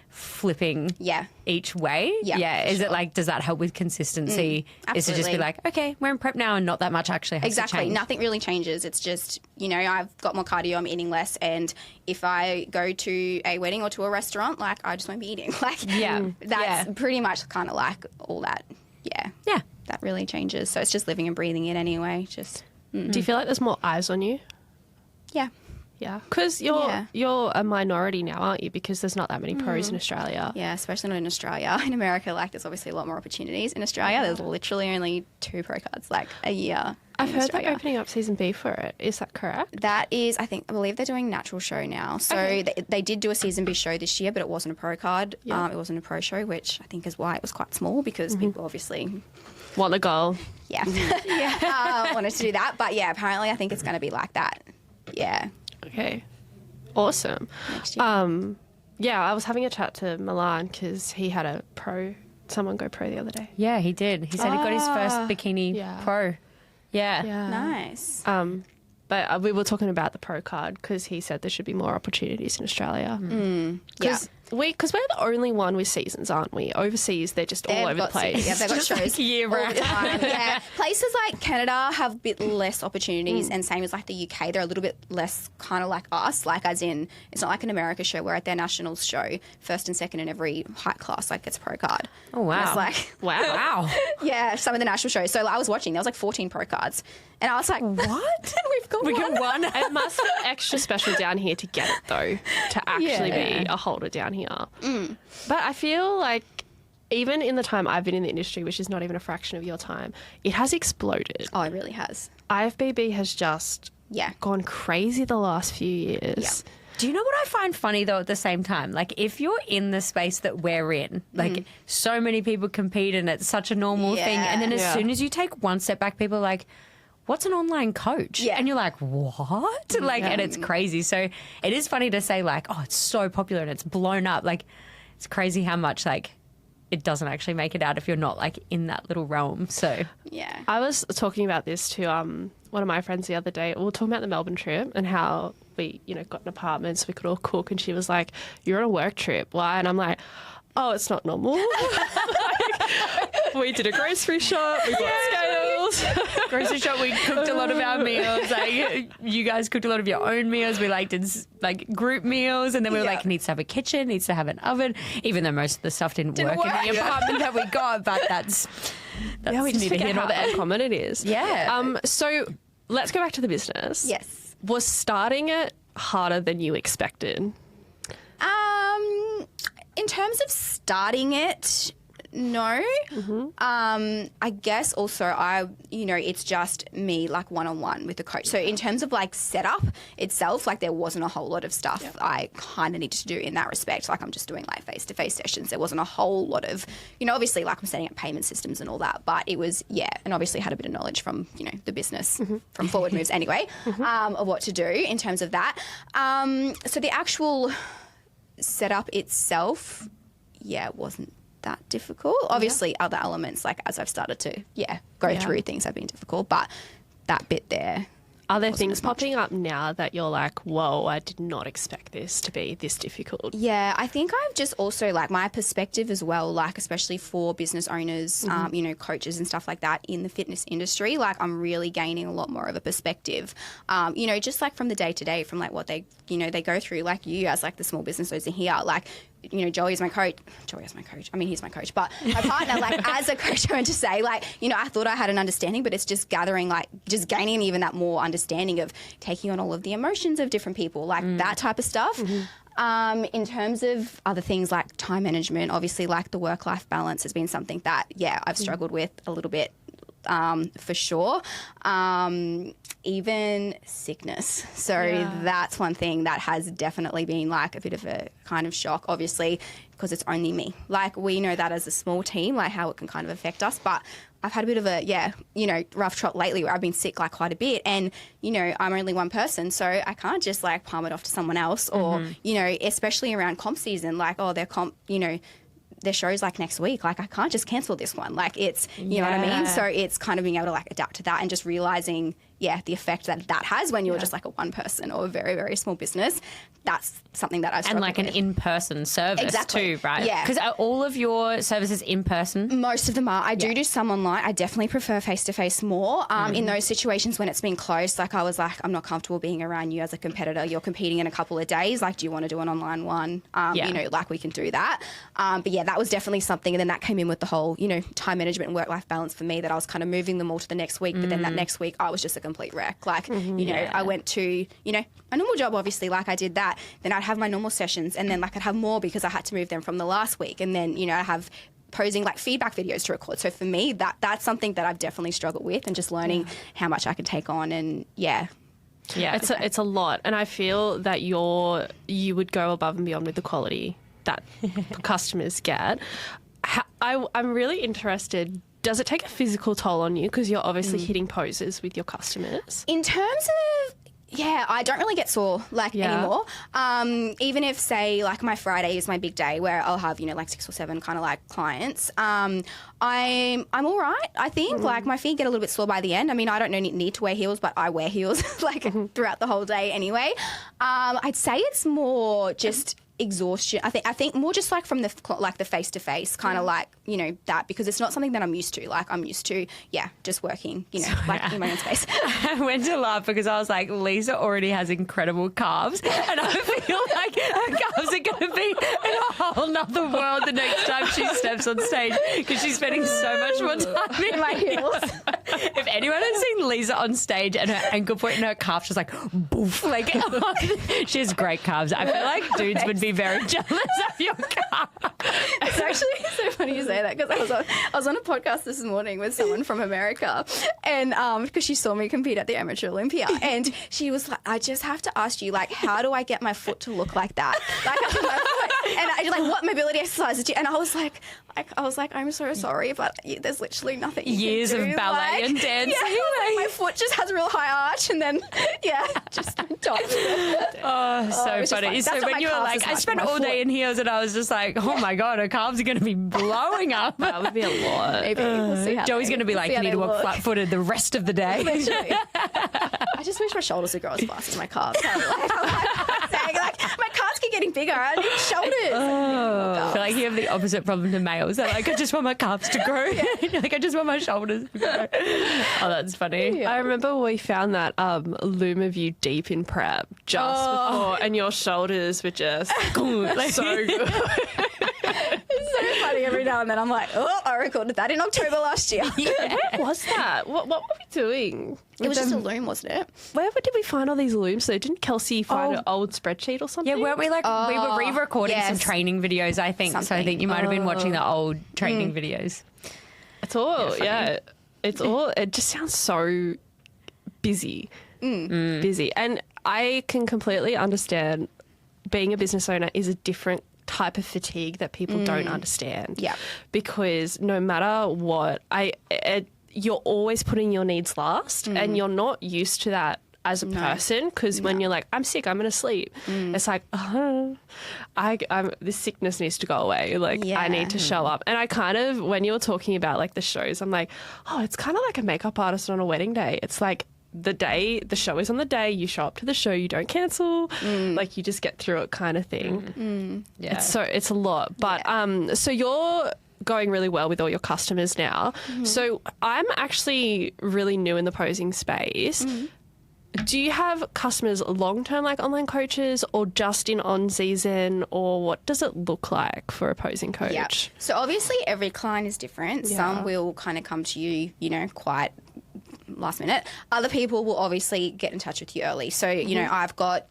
flipping each way. Is it like, does that help with consistency? Is to just be like, okay, we're in prep now and not that much actually has to change? Nothing really changes. It's just, you know, I've got more cardio, I'm eating less, and if I go to a wedding or to a restaurant, like, I just won't be eating. Like, that's pretty much kind of like all that. That really changes. So it's just living and breathing it anyway. Just Do you feel like there's more eyes on you? Yeah. Yeah, because you're a minority now, aren't you? Because there's not that many pros in Australia. Yeah, especially not in Australia. In America, like, there's obviously a lot more opportunities. In Australia, there's literally only 2 pro cards, like, a year. I've heard they're opening up season B for it. Is that correct? That is, I believe they're doing natural show now. So they did do a season B show this year, but it wasn't a pro card. Yeah. It wasn't a pro show, which I think is why it was quite small, because people obviously want the goal. Yeah. Wanted to do that. But yeah, apparently I think it's going to be like that. Yeah. Okay. Awesome. Next year. Yeah, I was having a chat to Milan because he had someone go pro the other day. Yeah, he did. He said he got his first bikini pro. Yeah. Nice. But we were talking about the pro card because he said there should be more opportunities in Australia. Yeah. because we're the only one with seasons, aren't we? Overseas, they're just all over the place. Yeah, they've got shows year all round. the time. Yeah, places like Canada have a bit less opportunities, and same as like the UK, they're a little bit less kind of like us. Like as in, it's not like an America show where at their nationals show, first and second in every height class like gets pro card. Oh wow! And it's like wow. yeah, some of the national shows. So I was watching, there was like 14 pro cards, and I was like, what? We've got one. It must be extra special down here to get it, though, to actually be a holder down here. But I feel like even in the time I've been in the industry, which is not even a fraction of your time, it has exploded. Oh, it really has. IFBB has just gone crazy the last few years. Yeah. Do you know what I find funny though at the same time? Like if you're in the space that we're in, like so many people compete and it's such a normal thing. And then as soon as you take one step back, people are like, what's an online coach? Yeah. And you're like, what? Like, and it's crazy. So it is funny to say like, oh, it's so popular and it's blown up. Like it's crazy how much like it doesn't actually make it out if you're not like in that little realm. So yeah. I was talking about this to one of my friends the other day. We were talking about the Melbourne trip and how we, got an apartment so we could all cook. And she was like, "You're on a work trip. Why?" And I'm like, "Oh, it's not normal." We did a grocery shop. We bought scales. grocery shop, we cooked a lot of our meals. Like you guys cooked a lot of your own meals. We did like group meals, and then we were like, needs to have a kitchen, needs to have an oven. Even though most of the stuff didn't work in the apartment that we got, but that's we just forget how uncommon it is. Yeah. So let's go back to the business. Yes. Was starting it harder than you expected? In terms of starting it, no. I guess also it's just me like one-on-one with the coach. So in terms of like setup itself, like there wasn't a whole lot of stuff I kind of needed to do in that respect. Like I'm just doing like face-to-face sessions. There wasn't a whole lot of, obviously like I'm setting up payment systems and all that, but it was, and obviously had a bit of knowledge from, the business from Forward Moves anyway, of what to do in terms of that. So the actual setup itself, wasn't that difficult. Obviously other elements, like as I've started to go through things have been difficult, but that bit there. Are there things popping up now that you're like, whoa, I did not expect this to be this difficult? Yeah, I think I've just also like my perspective as well, like especially for business owners, coaches and stuff like that in the fitness industry, like I'm really gaining a lot more of a perspective, just like from the day to day, from like what they, they go through, like you as like the small business owners here, like, Joey is my coach. I mean, he's my coach, but my partner, like as a coach, I want to say, like, I thought I had an understanding, but it's just gathering, like just gaining even that more understanding of taking on all of the emotions of different people, like that type of stuff. In terms of other things like time management, obviously like the work-life balance has been something that, I've struggled with a little bit, for sure. Even sickness. So that's one thing that has definitely been like a bit of a kind of shock, obviously, because it's only me. Like we know that as a small team, like how it can kind of affect us. But I've had a bit of a, rough trot lately where I've been sick like quite a bit. And, I'm only one person, so I can't just like palm it off to someone else or, especially around comp season, like, their comp, their show's like next week. Like I can't just cancel this one. Like it's, you know what I mean? So it's kind of being able to like adapt to that and just realizing, the effect that has when you're just like a one person or a very, very small business. That's something that I've struggled with. And like an in-person service too, right? Yeah. Because are all of your services in person? Most of them are. I do some online. I definitely prefer face-to-face more. In those situations when it's been close, like I was like, I'm not comfortable being around you as a competitor. You're competing in a couple of days. Like, do you want to do an online one? Like we can do that. But that was definitely something. And then that came in with the whole, time management and work-life balance for me, that I was kind of moving them all to the next week. But then that next week I was just a complete wreck. Like, I went to, a normal job, obviously, like I did that. Then I'd have my normal sessions and then like I'd have more because I had to move them from the last week. And then, I have posing like feedback videos to record. So for me, that's something that I've definitely struggled with, and just learning how much I can take on. And it's a lot. And I feel that you would go above and beyond with the quality that customers get. I'm really interested. Does it take a physical toll on you? Because you're obviously hitting poses with your customers. In terms of, I don't really get sore anymore. Even if, say, like my Friday is my big day where I'll have, like 6 or 7 kind of like clients. I'm all right, I think. Like my feet get a little bit sore by the end. I mean, I don't need to wear heels, but I wear heels like throughout the whole day anyway. I'd say it's more just exhaustion. I think more just like from the face to face kind of like, you know, that, because it's not something that I'm used to. Like I'm used to, just working, you know, like in my own space. I went to laugh because I was like, Lisa already has incredible calves, and I feel like her calves are going to be in a whole nother world the next time she steps on stage, because she's spending so much more time in my heels. If anyone has seen Lisa on stage and her ankle point and her calf, she's like, boof, like she has great calves. I feel like dudes would be very jealous of your calf. It's actually so funny you say that, because I was on a podcast this morning with someone from America, and because she saw me compete at the Amateur Olympia, and she was like, I just have to ask you, like, how do I get my foot to look like that? Like, and I like, what mobility exercises do you? And I was like, I'm so sorry, but there's literally nothing you Years can do. of ballet and dancing. Yeah, my foot just has a real high arch, and then just top. Oh, so funny. So when you were like, I spent all day in heels, and I was just like, oh my God, her calves are going to be blowing up. That would be a lot. Maybe we'll see how Joey's going to be like, you need to walk flat-footed the rest of the day. Literally. I just wish my shoulders would grow as fast as my calves. I'm saying, like, my calves keep getting bigger. I need shoulders. I feel like you have the opposite problem to males. They're like, I just want my calves to grow. Like, I just want my shoulders to grow. Oh, that's funny. Yeah. I remember we found that loom of you deep in prep just before, and your shoulders were just like, so good. It's so funny. Every now and then I'm like, oh, I recorded that in October last year. Where was that? What were we doing? It was just a loom, wasn't it? Where did we find all these looms? So didn't Kelsey find an old spreadsheet or something? Yeah, weren't we like, we were re-recording some training videos, I think. So I think you might have been watching the old training videos. It's all, it's all, it just sounds so busy. Busy. And I can completely understand being a business owner is a different type of fatigue that people don't understand. Yeah. Because no matter what, you're always putting your needs last, and you're not used to that as a person, because when you're like, I'm sick, I'm going to sleep, it's like, this sickness needs to go away. Like, I need to show up. And I kind of, when you were talking about like the shows, I'm like, oh, it's kind of like a makeup artist on a wedding day. It's like the show is on the day, you show up to the show, you don't cancel, like you just get through it kind of thing. Yeah. It's a lot. But so you're going really well with all your customers now. So I'm actually really new in the posing space. Do you have customers long-term like online coaches, or just in on-season, or what does it look like for a posing coach? Yeah. So obviously every client is different. Yeah. Some will kind of come to you, you know, quite last minute. Other people will obviously get in touch with you early. So, you know, I've got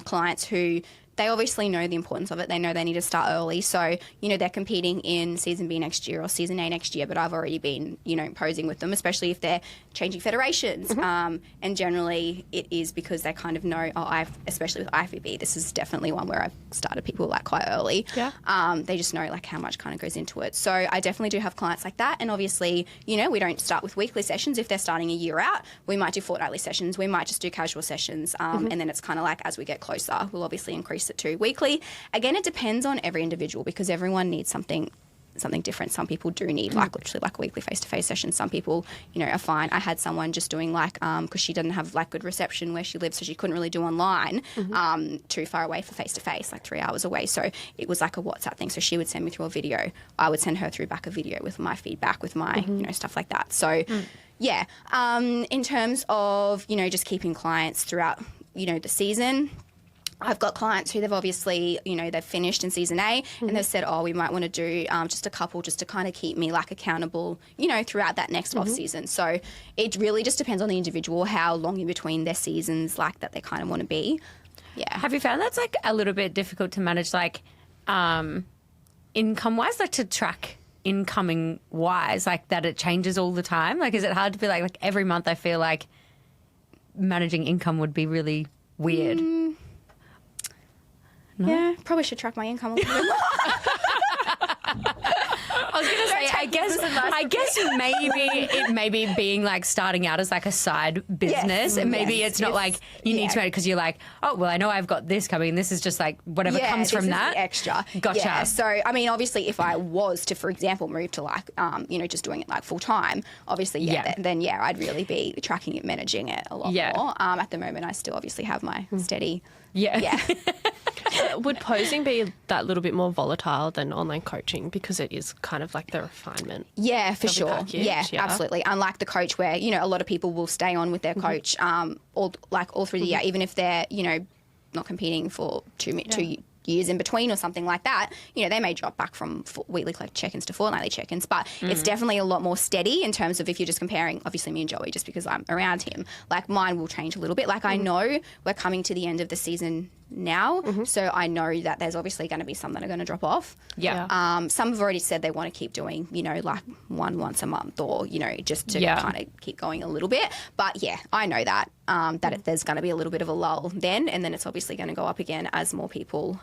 clients who, they obviously know the importance of it. They know they need to start early. So, you know, they're competing in Season B next year or Season A next year, but I've already been, you know, posing with them, especially if they're changing federations. And generally it is because they kind of know, especially with IFBB, this is definitely one where I've started people like quite early. Yeah. They just know like how much kind of goes into it. So I definitely do have clients like that. And obviously, you know, we don't start with weekly sessions. If they're starting a year out, we might do fortnightly sessions. We might just do casual sessions. And then it's kind of like, as we get closer, we'll obviously increase it to weekly. Again, it depends on every individual, because everyone needs something different. Some people do need like literally like a weekly face-to-face session. Some people, you know, are fine. I had someone just doing like because she didn't have like good reception where she lives, so she couldn't really do online, too far away for face-to-face, like 3 hours away. So it was like a WhatsApp thing. So she would send me through a video. I would send her through back a video with my feedback, with my you know, stuff like that. So yeah, in terms of, you know, just keeping clients throughout, you know, the season, I've got clients who they've obviously, you know, they've finished in Season A and they've said, oh, we might want to do just a couple just to kind of keep me like accountable, you know, throughout that next off season. So it really just depends on the individual, how long in between their seasons like that they kind of want to be. Yeah. Have you found that's like a little bit difficult to manage, like income-wise, like to track incoming-wise, like that it changes all the time? Like, is it hard to be like every month I feel like managing income would be really weird? No? Yeah, probably should track my income a little bit more. I was going to say, I guess maybe being like starting out as like a side business, and maybe it's not like you need to make it because you're like, oh well, I know I've got this coming. This is just like whatever comes from that the extra. Gotcha. Yeah. So I mean, obviously, if I was to, for example, move to like just doing it like full time, obviously, then I'd really be tracking it, managing it a lot more. At the moment, I still obviously have my steady. Yeah. Would posing be that little bit more volatile than online coaching because it is kind of like the refinement? Yeah, for sure. Package, yeah, absolutely. Unlike the coach where, a lot of people will stay on with their coach all through the year, even if they're, not competing for 2 years in between or something like that, they may drop back from weekly check-ins to fortnightly check-ins, but it's definitely a lot more steady in terms of if you're just comparing, obviously me and Joey, just because I'm around him, like mine will change a little bit. Like I know we're coming to the end of the season now, so I know that there's obviously going to be some that are going to drop off. Some have already said they want to keep doing, like once a month or, just to kind of keep going a little bit. But yeah, I know that. There's going to be a little bit of a lull then, and then it's obviously going to go up again as more people,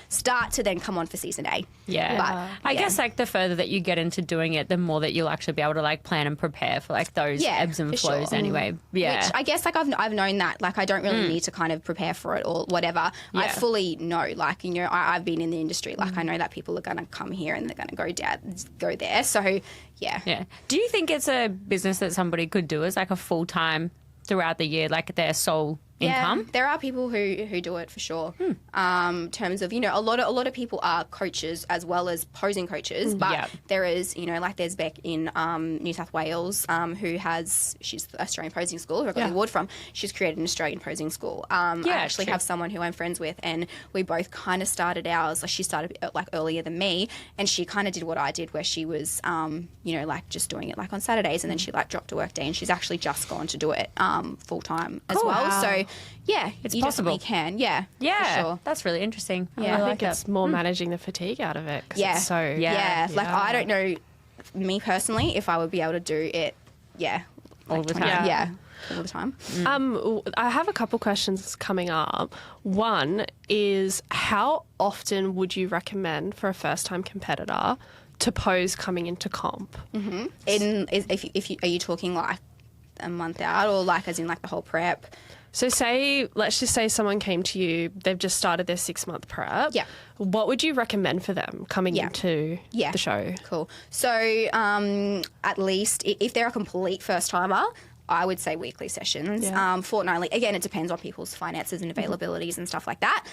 start to then come on for season A. Yeah. But, I guess like the further that you get into doing it, the more that you'll actually be able to like plan and prepare for like those ebbs and flows anyway. Yeah. Which I guess like I've known that, like I don't really need to kind of prepare for it or whatever. I fully know, like, I've been in the industry, like I know that people are going to come here and they're going to go there. So yeah. Do you think it's a business that somebody could do as like a full-time throughout the year, like their sole income? There are people who do it for sure. In terms of, a lot of people are coaches as well as posing coaches, but there is, like there's Beck in New South Wales she's the Australian Posing School who I got the award from. She's created an Australian Posing School. I actually have someone who I'm friends with, and we both kind of started ours. Like she started like earlier than me, and she kind of did what I did, where she was, like just doing it like on Saturdays, and then she like dropped a work day, and she's actually just gone to do it full time as well. Wow. So yeah, it's you possible. definitely can. Yeah, for sure. That's really interesting. I think it's more managing the fatigue out of it. Yeah. It's so Like I don't know, me personally, if I would be able to do it. All the time. All the time. I have a couple questions coming up. One is, how often would you recommend for a first-time competitor to pose coming into comp? Are you talking like a month out, or like as in like the whole prep? So let's just say someone came to you, they've just started their 6-month prep. Yeah. What would you recommend for them coming into the show? Cool. So at least if they're a complete first timer, I would say weekly sessions, fortnightly. Again, it depends on people's finances and availabilities and stuff like that.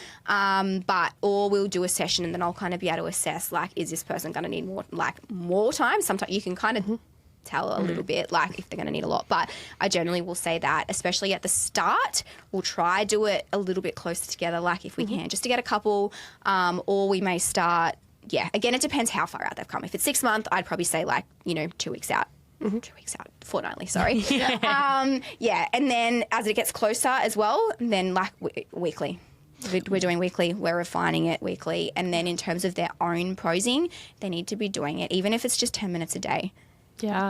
Or we'll do a session and then I'll kind of be able to assess, like, is this person going to need more time? Sometimes you can kind of tell a little bit, like, if they're going to need a lot. But I generally will say that, especially at the start, we'll try do it a little bit closer together, like if we can, just to get a couple, or we may start, again, it depends how far out they've come. If it's 6 months, I'd probably say 2 weeks out. 2 weeks out, fortnightly, sorry. And then as it gets closer as well, then like weekly. We're doing weekly, we're refining it weekly. And then in terms of their own posing, they need to be doing it, even if it's just 10 minutes a day.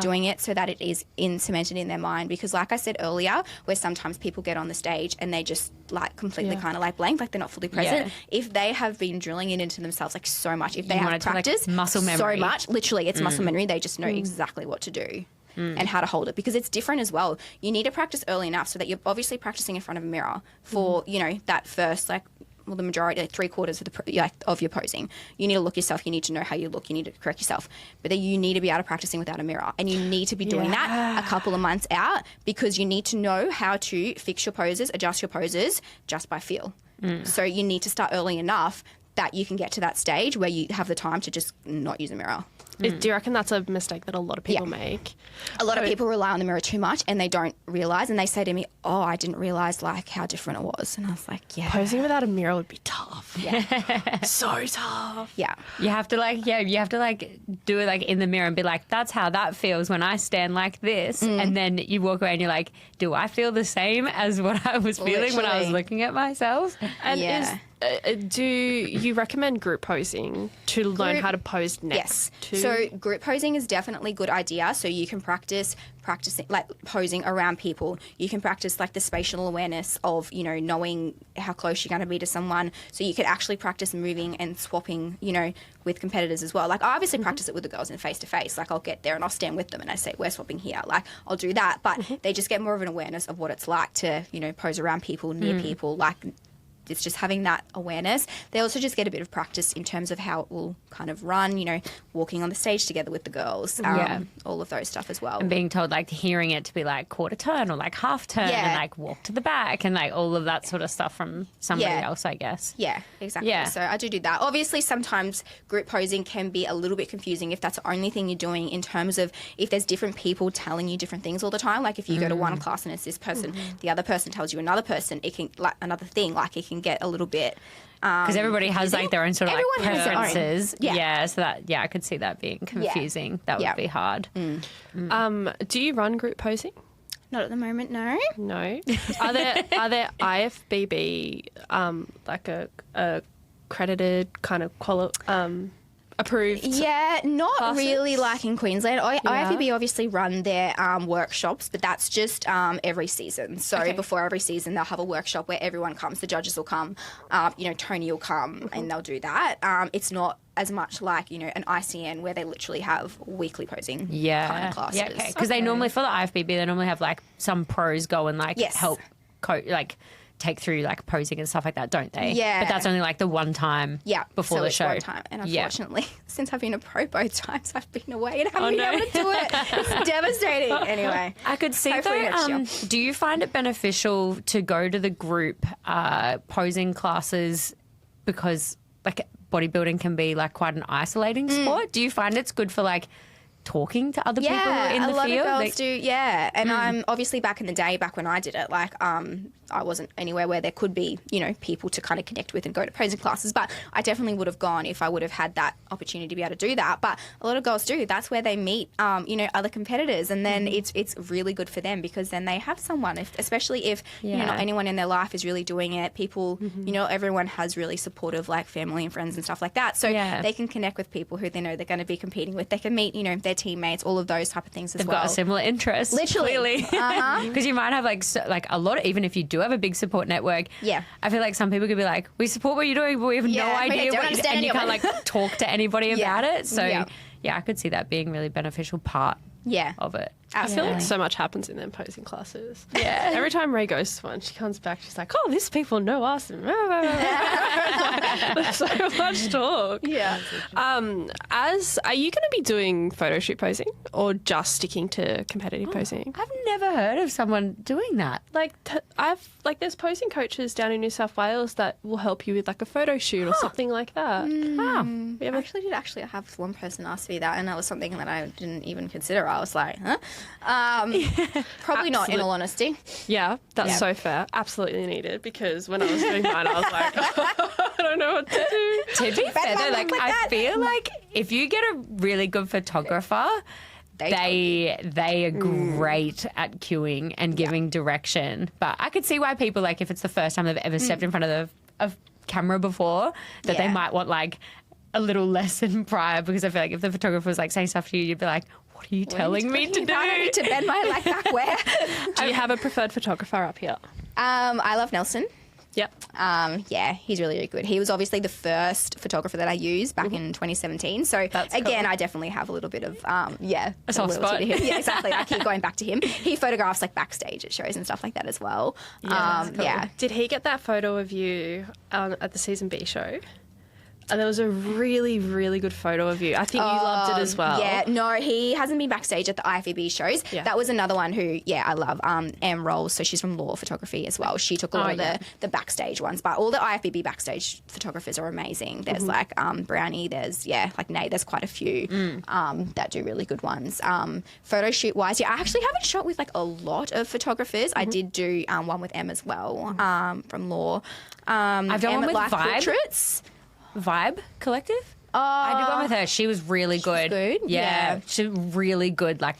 Doing it so that it is cemented in their mind, because like I said earlier, where sometimes people get on the stage and they just like completely kind of like blank, like they're not fully present. If they have been drilling it into themselves like so much, if they have practiced like muscle memory so much, literally it's muscle memory, they just know exactly what to do and how to hold it, because it's different as well. You need to practice early enough so that you're obviously practicing in front of a mirror for that first the majority, like 3/4 of your posing. You need to look yourself. You need to know how you look. You need to correct yourself. But then you need to be able to practicing without a mirror, and you need to be doing that a couple of months out, because you need to know how to fix your poses, adjust your poses just by feel. So you need to start early enough that you can get to that stage where you have the time to just not use a mirror. Do you reckon that's a mistake that a lot of people make? A lot of people rely on the mirror too much, and they don't realise, and they say to me, oh, I didn't realise like how different it was. And I was like, Posing without a mirror would be tough. So tough. You have to do it like in the mirror and be like, that's how that feels when I stand like this. And then you walk away and you're like, do I feel the same as what I was feeling when I was looking at myself? And do you recommend group posing to learn how to pose next? Yes. So group posing is definitely a good idea. So you can practicing like posing around people. You can practice like the spatial awareness of, you know, knowing how close you're going to be to someone. So you could actually practice moving and swapping, you know, with competitors as well. Like I obviously practice it with the girls in face to face. Like I'll get there and I'll stand with them and I say, we're swapping here. Like I'll do that. But they just get more of an awareness of what it's like to, you know, pose around people, near people. Like it's just having that awareness. They also just get a bit of practice in terms of how it will kind of run, you know, walking on the stage together with the girls, all of those stuff as well. And being told, like, hearing it to be like quarter turn or like half turn and like walk to the back and like all of that sort of stuff from somebody else, I guess. Yeah, exactly. Yeah. So I do that. Obviously, sometimes group posing can be a little bit confusing if that's the only thing you're doing in terms of if there's different people telling you different things all the time. Like if you go to one class and it's this person, the other person tells you another person, it can, like another thing, like it can get a little bit because everybody has like their own sort of everyone like preferences. So that I could see that being confusing. That would be hard. Do you run group posing? Not at the moment, no. No. Are there IFBB like a accredited kind of approved? Yeah, not classes? really like in Queensland. IFBB obviously run their workshops, but that's just every season. So before every season, they'll have a workshop where everyone comes. The judges will come, you know, Tony will come and they'll do that. It's not as much like, you know, an ICN where they literally have weekly posing kind of classes. Yeah, because they normally, for the IFBB, they normally have like some pros go and like help take through like posing and stuff like that, don't they? Yeah. But that's only like the one time before the show. One time. And unfortunately, since I've been a pro both times, I've been away and haven't been able to do it. It's devastating. Anyway. I could see though, do you find it beneficial to go to the group posing classes because like bodybuilding can be like quite an isolating sport? Do you find it's good for like talking to other people in the field? Yeah, a lot of girls do, And I'm obviously back in the day, back when I did it, like I wasn't anywhere where there could be, you know, people to kind of connect with and go to posing classes, but I definitely would have gone if I would have had that opportunity to be able to do that. But a lot of girls do. That's where they meet, you know, other competitors, and then it's really good for them because then they have someone, especially if you know, not anyone in their life is really doing it. People, you know, everyone has really supportive like family and friends and stuff like that, so they can connect with people who they know they're going to be competing with. They can meet, you know, their teammates, all of those type of things as They've well. got a similar interest, literally, because you might have like a lot of, even if you do have a big support network, I feel like some people could be like, we support what you're doing, but we have no idea what you do, and you can't like talk to anybody about it. So I could see that being really beneficial part of it. I feel like so much happens in them posing classes. Yeah. Every time Ray goes to one, she comes back, she's like, oh, these people know us. And there's so much talk. Yeah. Are you going to be doing photo shoot posing or just sticking to competitive posing? I've never heard of someone doing that. Like, there's posing coaches down in New South Wales that will help you with like a photo shoot or something like that. I have one person ask me that, and that was something that I didn't even consider. I was like, huh? Probably not, in all honesty. Yeah, that's so fair. Absolutely needed, because when I was doing mine, I was like, I don't know what to do. To be fair though, like I feel like if you get a really good photographer, they are great at cueing and giving direction. But I could see why people, like, if it's the first time they've ever stepped in front of a camera before, that they might want like a little lesson prior, because I feel like if the photographer was like saying stuff to you, you'd be like, what are you telling me to do? I need to bend my leg back where? Do you have a preferred photographer up here? I love Nelson. Yep. He's really, really good. He was obviously the first photographer that I used back in 2017. So again, I definitely have a little bit of a soft spot to him. Yeah, exactly. I keep going back to him. He photographs like backstage at shows and stuff like that as well. Yeah, Did he get that photo of you at the Season B show? And there was a really, really good photo of you. I think you loved it as well. Yeah, no, he hasn't been backstage at the IFBB shows. Yeah. That was another one who, I love. Em Rolls, so she's from Law Photography as well. She took a lot of the backstage ones. But all the IFBB backstage photographers are amazing. There's like Brownie, there's, like Nate, there's quite a few that do really good ones. Photo shoot wise, I actually haven't shot with like a lot of photographers. I did do one with Em as well from Law. I've done one with Life Vibe. Portraits. Vibe Collective? I did one with her. She was really good. good? Yeah. Yeah. She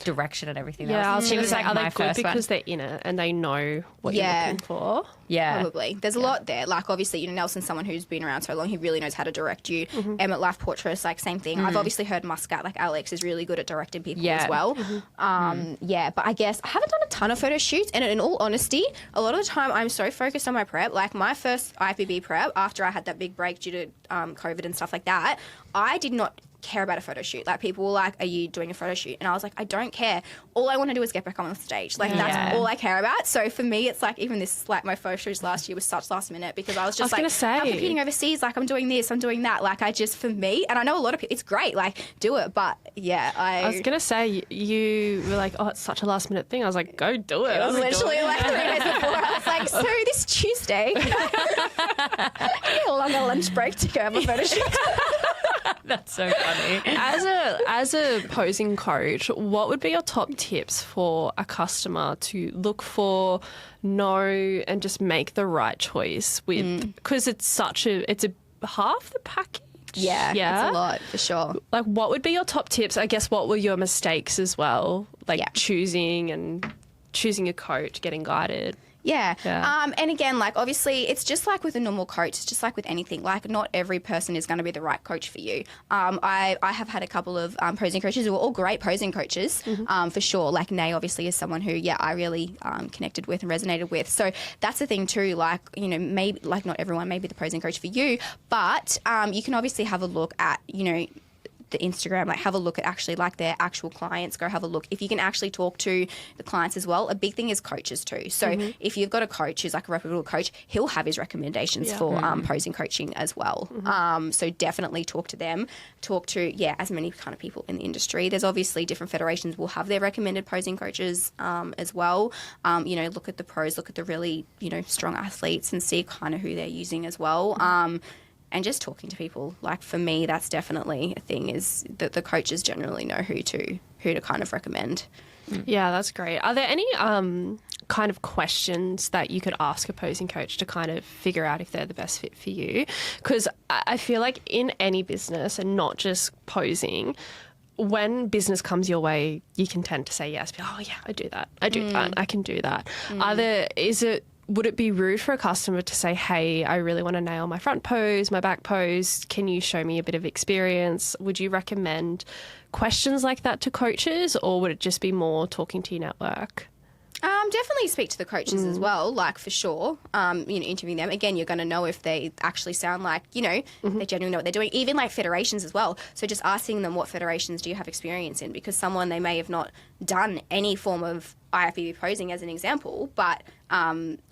direction and everything. Yeah, I was she going to was say, like are my they good first one. because they're in it and they know what you're Yeah. looking for? Yeah. Probably. There's a lot there. Like, obviously, you know, Nelson's someone who's been around so long. He really knows how to direct you. Emmett Life Portress, like, same thing. I've obviously heard Muscat, like, Alex is really good at directing people Yeah. as well. Yeah, but I guess I haven't done a ton of photo shoots. And in all honesty, a lot of the time I'm so focused on my prep. Like, my first IFBB prep, after I had that big break due to COVID and stuff like that, I did not care about a photo shoot. Like, people were like, are you doing a photo shoot? And I was like, I don't care. All I want to do is get back on the stage. Like, that's all I care about. So for me, it's like, even this, like, my photo shoots last year was such last minute, because I was just gonna like, say. I'm competing overseas, like, I'm doing this, I'm doing that. Like, I just, for me, and I know a lot of people, it's great, like, do it. But yeah, I was going to say, you were like, oh, it's such a last minute thing. I was like, go do it. I was literally like 3 days before, I was like, so this Tuesday, I need a longer lunch break to go have a photo shoot. That's so funny. As a posing coach, what would be your top tips for a customer to look for, know, and just make the right choice with? Because it's a half the package. Yeah, it's a lot, for sure. Like, what would be your top tips? I guess what were your mistakes as well? Like choosing a coach, getting guided. Yeah. Yeah. And again, like, obviously, it's just like with a normal coach. It's just like with anything. Like, not every person is going to be the right coach for you. I have had a couple of posing coaches who are all great posing coaches, for sure. Like, Nay, obviously, is someone who, I really connected with and resonated with. So that's the thing too. Like, you know, maybe, like, not everyone may be the posing coach for you, but you can obviously have a look at, you know, the Instagram, like, have a look at actually, like, their actual clients. Go have a look if you can actually talk to the clients as well. A big thing is coaches too. So if you've got a coach who's like a reputable coach, he'll have his recommendations for posing coaching as well. So definitely talk to them. Talk to as many kind of people in the industry. There's obviously different federations will have their recommended posing coaches as well. You know, look at the pros, look at the really, you know, strong athletes and see kind of who they're using as well. And just talking to people. Like, for me, that's definitely a thing, is that the coaches generally know who to kind of recommend. Yeah, that's great. Are there any kind of questions that you could ask a posing coach to kind of figure out if they're the best fit for you? Because I feel like in any business, and not just posing, when business comes your way, you can tend to say yes. Oh, yeah, I do that. I do that. I can do that. Would it be rude for a customer to say, hey, I really want to nail my front pose, my back pose. Can you show me a bit of experience? Would you recommend questions like that to coaches, or would it just be more talking to your network? Definitely speak to the coaches as well, like, for sure. You know, interviewing them. Again, you're going to know if they actually sound like, you know, they genuinely know what they're doing. Even like federations as well. So just asking them, what federations do you have experience in? Because someone, they may have not done any form of IFBB posing as an example, but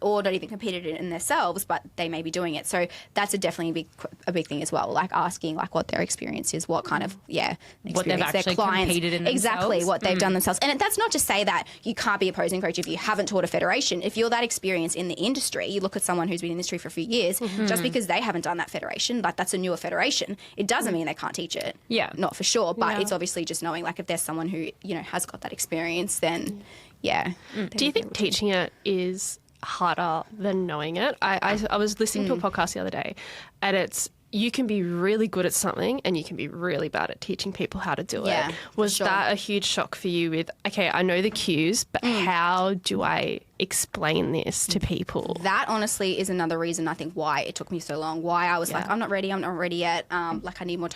or not even competed in themselves, but they may be doing it. So that's definitely a big thing as well. Like, asking like what their experience is, what kind of what they've actually competed in exactly themselves. What they've done themselves. And that's not to say that you can't be a posing coach if you haven't taught a federation. If you're that experienced in the industry, you look at someone who's been in the industry for a few years, just because they haven't done that federation, like, that's a newer federation, it doesn't mean they can't teach it. Yeah, not for sure, but it's obviously just knowing, like, if there's someone who, you know, has got that experience, then Do you think teaching it is harder than knowing it? I was listening to a podcast the other day, and it's, you can be really good at something and you can be really bad at teaching people how to do it. Was that a huge shock for you with, okay, I know the cues, but how do I explain this to people? That honestly is another reason, I think, why it took me so long, why I was like, I'm not ready yet, like, I need more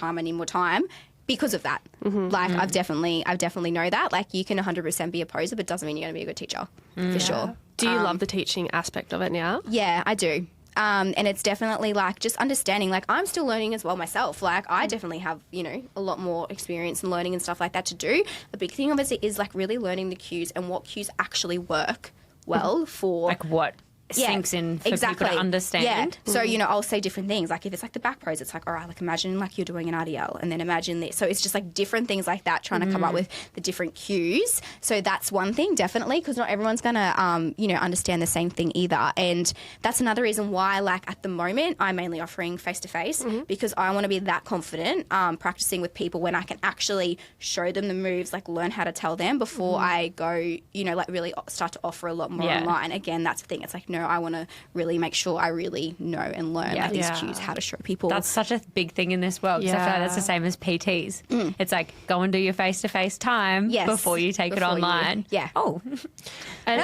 time. Because of that. Like, I've definitely know that. Like, you can 100% be a poser, but doesn't mean you're going to be a good teacher, for sure. Do you love the teaching aspect of it now? Yeah, I do. And it's definitely, like, just understanding, like, I'm still learning as well myself. Like, I definitely have, you know, a lot more experience in learning and stuff like that to do. The big thing obviously is, like, really learning the cues and what cues actually work well for... Like, what sinks in for people to understand. Yeah. So, you know, I'll say different things. Like, if it's like the back pose, it's like, all right, like, imagine like you're doing an RDL, and then imagine this. So it's just like different things like that, trying to come up with the different cues. So that's one thing, definitely, because not everyone's going to, you know, understand the same thing either. And that's another reason why, like, at the moment, I'm mainly offering face-to-face, because I want to be that confident practicing with people when I can actually show them the moves, like, learn how to tell them before I go, you know, like, really start to offer a lot more online. Again, that's the thing. It's like, no, I want to really make sure I really know and learn like these cues, how to show people. That's such a big thing in this world. 'Cause I feel like that's the same as PTs. It's like, go and do your face-to-face time before you take it online. Oh. And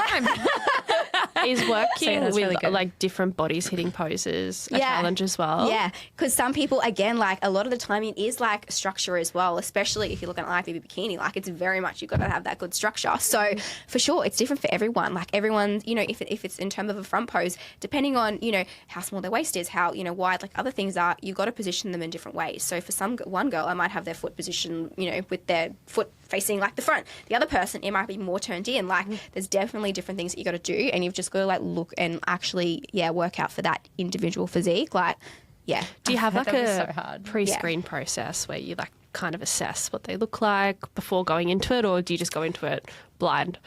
is working with really good. like different bodies hitting poses a challenge as well? Yeah, because some people, again, like a lot of the time it is like structure as well, especially if you look at an IFBB bikini, like it's very much, you've got to have that good structure. So for sure, it's different for everyone. Like everyone, you know, if it's in terms of a front pose, depending on, you know, how small their waist is, how, you know, wide like other things are, you've got to position them in different ways. So for one girl, I might have their foot positioned, you know, with their foot facing like the front. The other person, it might be more turned in. Like there's definitely different things that you got to do, and you've just got to like look and actually work out for that individual physique. Like do you have like a so hard. pre-screen process where you like kind of assess what they look like before going into it, or do you just go into it blind?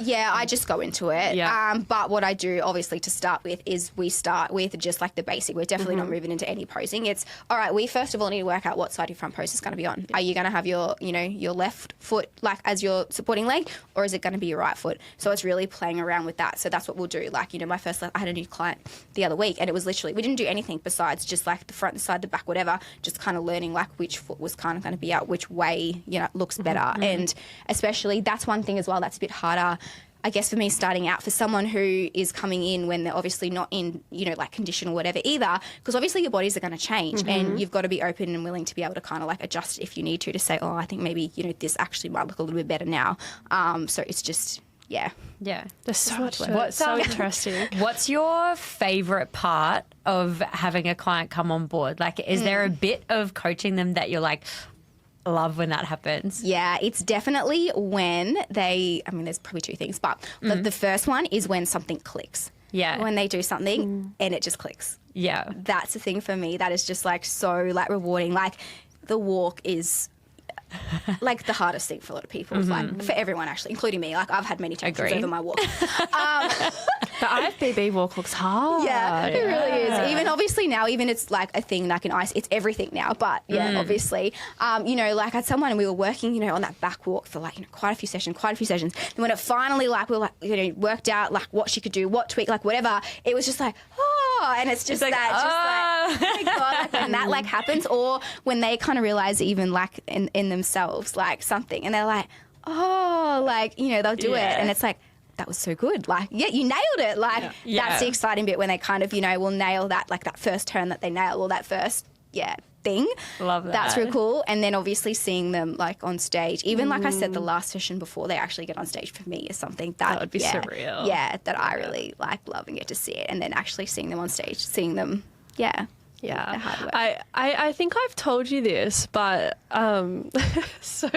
Yeah, I just go into it. Yeah. But what I do, obviously, to start with is we start with just like the basic. We're definitely not moving into any posing. It's, all right, we first of all need to work out what side your front post is going to be on. Are you going to have your, you know, your left foot like as your supporting leg, or is it going to be your right foot? So it's really playing around with that. So that's what we'll do. Like, you know, I had a new client the other week, and it was literally, we didn't do anything besides just like the front, the side, the back, whatever, just kind of learning like which foot was kind of going to be out, which way, you know, looks better. And especially that's one thing as well that's a bit harder, I guess, for me starting out, for someone who is coming in when they're obviously not in, you know, like condition or whatever either, because obviously your bodies are going to change and you've got to be open and willing to be able to kind of like adjust if you need to say, oh, I think maybe, you know, this actually might look a little bit better now. So it's just, Yeah. There's so much. What's so interesting. What's your favourite part of having a client come on board? Like, is there a bit of coaching them that you're like, love when that happens? Yeah, it's definitely when there's probably two things, but the first one is when something clicks. Yeah. When they do something and it just clicks. Yeah. That's the thing for me. That is just like so like rewarding. Like the walk is like the hardest thing for a lot of people, like for everyone actually, including me. Like I've had many challenges over my walk. The IFBB walk looks hard. Yeah, it really is. Even obviously now, even it's like a thing like in ice, it's everything now. But obviously, you know, like I had someone and we were working, you know, on that back walk for like, you know, quite a few sessions. And when it finally like we were like, you know, worked out like what she could do, what tweak, like whatever, it was just like, oh, and it's just like, that, just like, oh my God, like when that like happens, or when they kind of realize even like in themselves, like something, and they're like, oh, like, you know, they'll do it, and it's like, that was so good. Like, yeah, you nailed it. Like, that's the exciting bit when they kind of, you know, will nail that, like that first turn that they nail, or that first, thing. Love that. That's really cool. And then obviously seeing them like on stage, even like I said, the last session before they actually get on stage for me is something that would be surreal. Yeah, that I really like, love and get to see it. And then actually seeing them on stage, seeing them, the hard work. I think I've told you this, but so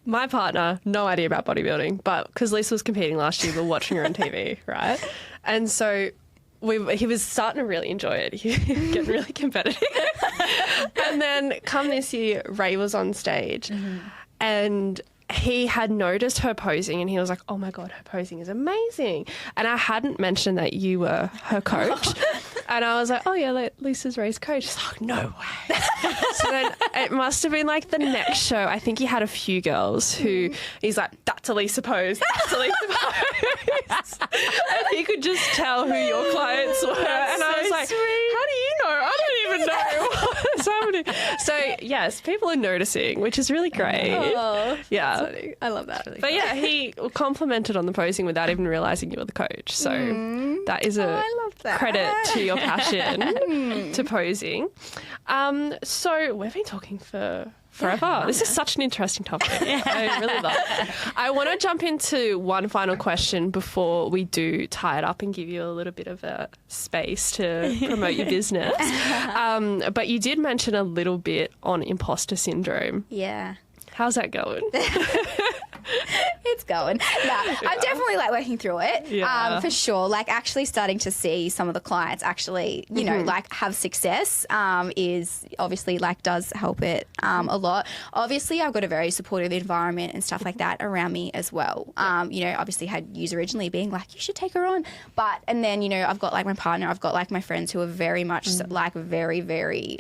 my partner, no idea about bodybuilding, but because Lisa was competing last year, we were watching her on TV, right? And so he was starting to really enjoy it. He was getting really competitive. And then come this year, Ray was on stage and he had noticed her posing and he was like, oh my God, her posing is amazing. And I hadn't mentioned that you were her coach. And I was like, oh yeah, Lisa's Ray's coach. She's like, no way. So then it must have been like the next show. I think he had a few girls who he's like, that's a Lisa pose. That's a Lisa pose. And he could just tell who your clients were. And I was like, how do you know? I don't even know what's happening. So yes, people are noticing, which is really great. Oh, yeah. I love that. But yeah, he complimented on the posing without even realising you were the coach. So that is a credit to your passion to posing. So we've been talking for forever. This is such an interesting topic. I really love it. I want to jump into one final question before we do tie it up and give you a little bit of a space to promote your business. But you did mention a little bit on imposter syndrome. Yeah. How's that going? It's going. I'm definitely like working through it, for sure. Like actually starting to see some of the clients actually, you know, like have success is obviously like does help it a lot. Obviously, I've got a very supportive environment and stuff like that around me as well. You know, obviously had yous originally being like, you should take her on. And then, you know, I've got like my partner, I've got like my friends who are very much like very, very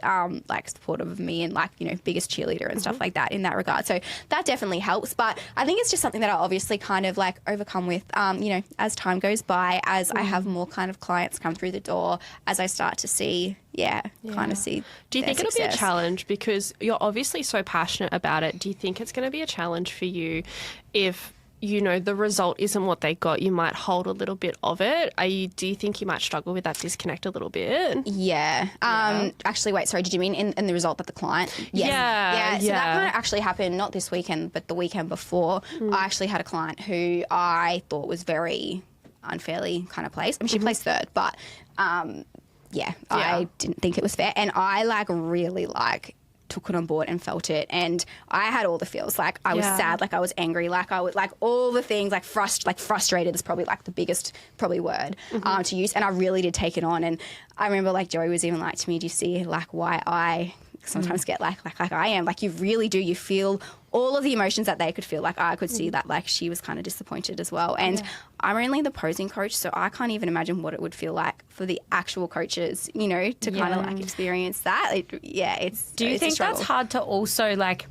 like supportive of me and like, you know, biggest cheerleader and stuff like that in that regard. So that definitely helps. But I think think it's just something that I obviously kind of like overcome with, as time goes by, as I have more kind of clients come through the door, as I start to see, kind of see. Do you think success. it'll be a challenge because you're obviously so passionate about it? Do you think it's going to be a challenge for you if, the result isn't what they got? You might hold a little bit of it. Do you think you might struggle with that disconnect a little bit? Yeah. Actually, wait, sorry, did you mean in the result that the client? Yes. Yeah. So that kind of actually happened not this weekend, but the weekend before. I actually had a client who I thought was very unfairly kind of placed. I mean, she placed third, but I didn't think it was fair. And I really took it on board and felt it, and I had all the feels. Like I was sad, like I was angry, like I was like all the things, like frustrated is probably like the biggest word to use. And I really did take it on. And I remember like Joey was even like to me, do you see like why I sometimes get like I am? Like you really do. You feel all of the emotions that they could feel. Like I could see that like she was kind of disappointed as well. And I'm only the posing coach, so I can't even imagine what it would feel like for the actual coaches, to kind of like experience that. Do you think that's hard to also like,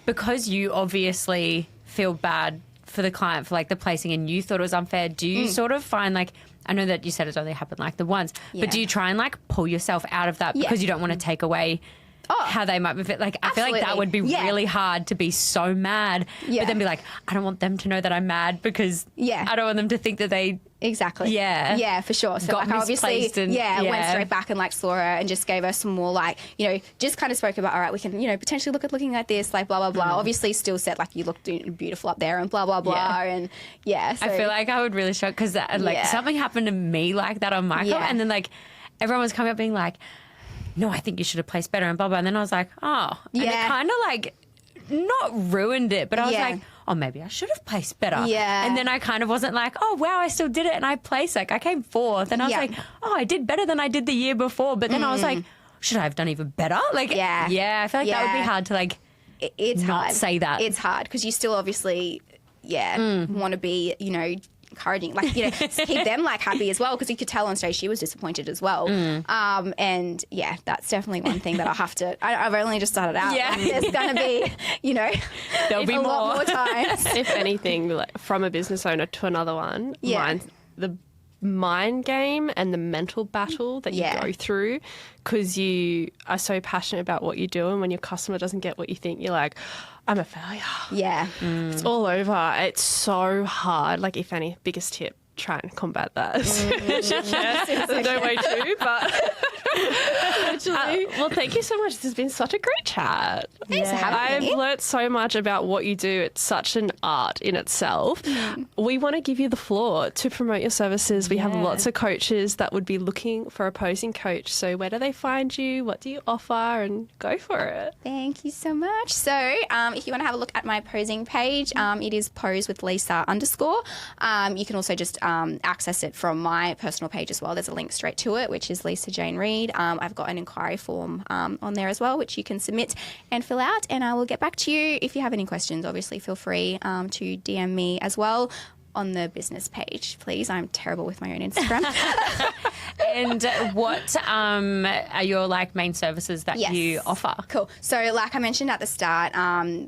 because you obviously feel bad for the client for like the placing and you thought it was unfair, do you sort of find like, I know that you said it's only happened like the once, but do you try and like pull yourself out of that because you don't want to take away how they might be like? I feel like that would be really hard to be so mad, but then be like, I don't want them to know that I'm mad because I don't want them to think that they yeah, for sure. So like I obviously went straight back and like saw her and just gave her some more like, just kind of spoke about, all right, we can potentially look at looking like this, like blah blah blah. Obviously still said like you look beautiful up there and blah blah blah. And so, I feel like I would really shock because like something happened to me like that on Michael, and then like everyone was coming up being like, no, I think you should have placed better and blah blah. And then I was like, and it kind of like not ruined it, but I was like, oh, maybe I should have placed better. Yeah. And then I kind of wasn't like, oh, wow, I still did it and I placed. Like, I came fourth. And I was like, oh, I did better than I did the year before. But then I was like, should I have done even better? Like, I feel like that would be hard to, like, it's not hard. say that. It's hard because you still obviously, want to be, encouraging, like, keep them, like, happy as well, because you could tell on stage she was disappointed as well. And, that's definitely one thing that I've only just started out. Yeah. There's going to be, there'll be a lot more times. If anything, like, from a business owner to another one, the mind game and the mental battle that you go through because you are so passionate about what you do, and when your customer doesn't get what you think, you're like, I'm a failure. Yeah. It's all over. It's so hard. Like, if any, biggest tip, try and combat that. There's no way to, but actually. Well, thank you so much. This has been such a great chat. Thanks for having me. I've learnt so much about what you do. It's such an art in itself. We want to give you the floor to promote your services. We have lots of coaches that would be looking for a posing coach. So where do they find you? What do you offer? And go for it. Thank you so much. So if you want to have a look at my posing page, it is pose with Lisa _. You can also just access it from my personal page as well. There's a link straight to it, which is Lisa Jane Reid. I've got an inquiry form on there as well, which you can submit and fill out, and I will get back to you. If you have any questions, obviously feel free to DM me as well on the business page, please. I'm terrible with my own Instagram. And what are your like main services that you offer? Cool. So like I mentioned at the start,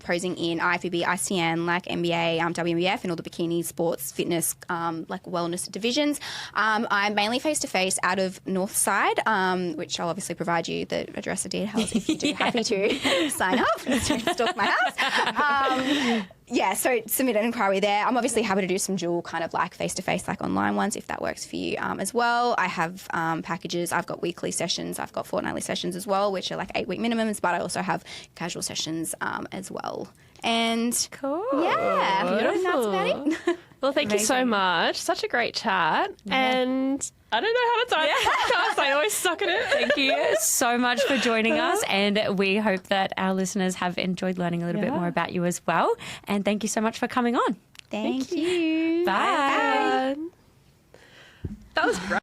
posing in IFBB, ICN, like NBA, WMBF, and all the bikini, sports, fitness, like wellness divisions. I'm mainly face-to-face out of Northside, which I'll obviously provide you the address and details if you do happy to sign up to stalk my house. So submit an inquiry there. I'm obviously happy to do some dual kind of like face-to-face, like online ones if that works for you as well. I have packages. I've got weekly sessions. I've got fortnightly sessions as well, which are like 8-week minimums, but I also have casual sessions as well. And cool. Yeah. Beautiful. That's about it. Well, thank you so much. Such a great chat. And I don't know how to time podcast. I always suck at it. Thank you so much for joining us. And we hope that our listeners have enjoyed learning a little bit more about you as well. And thank you so much for coming on. Thank you. Bye. That was great.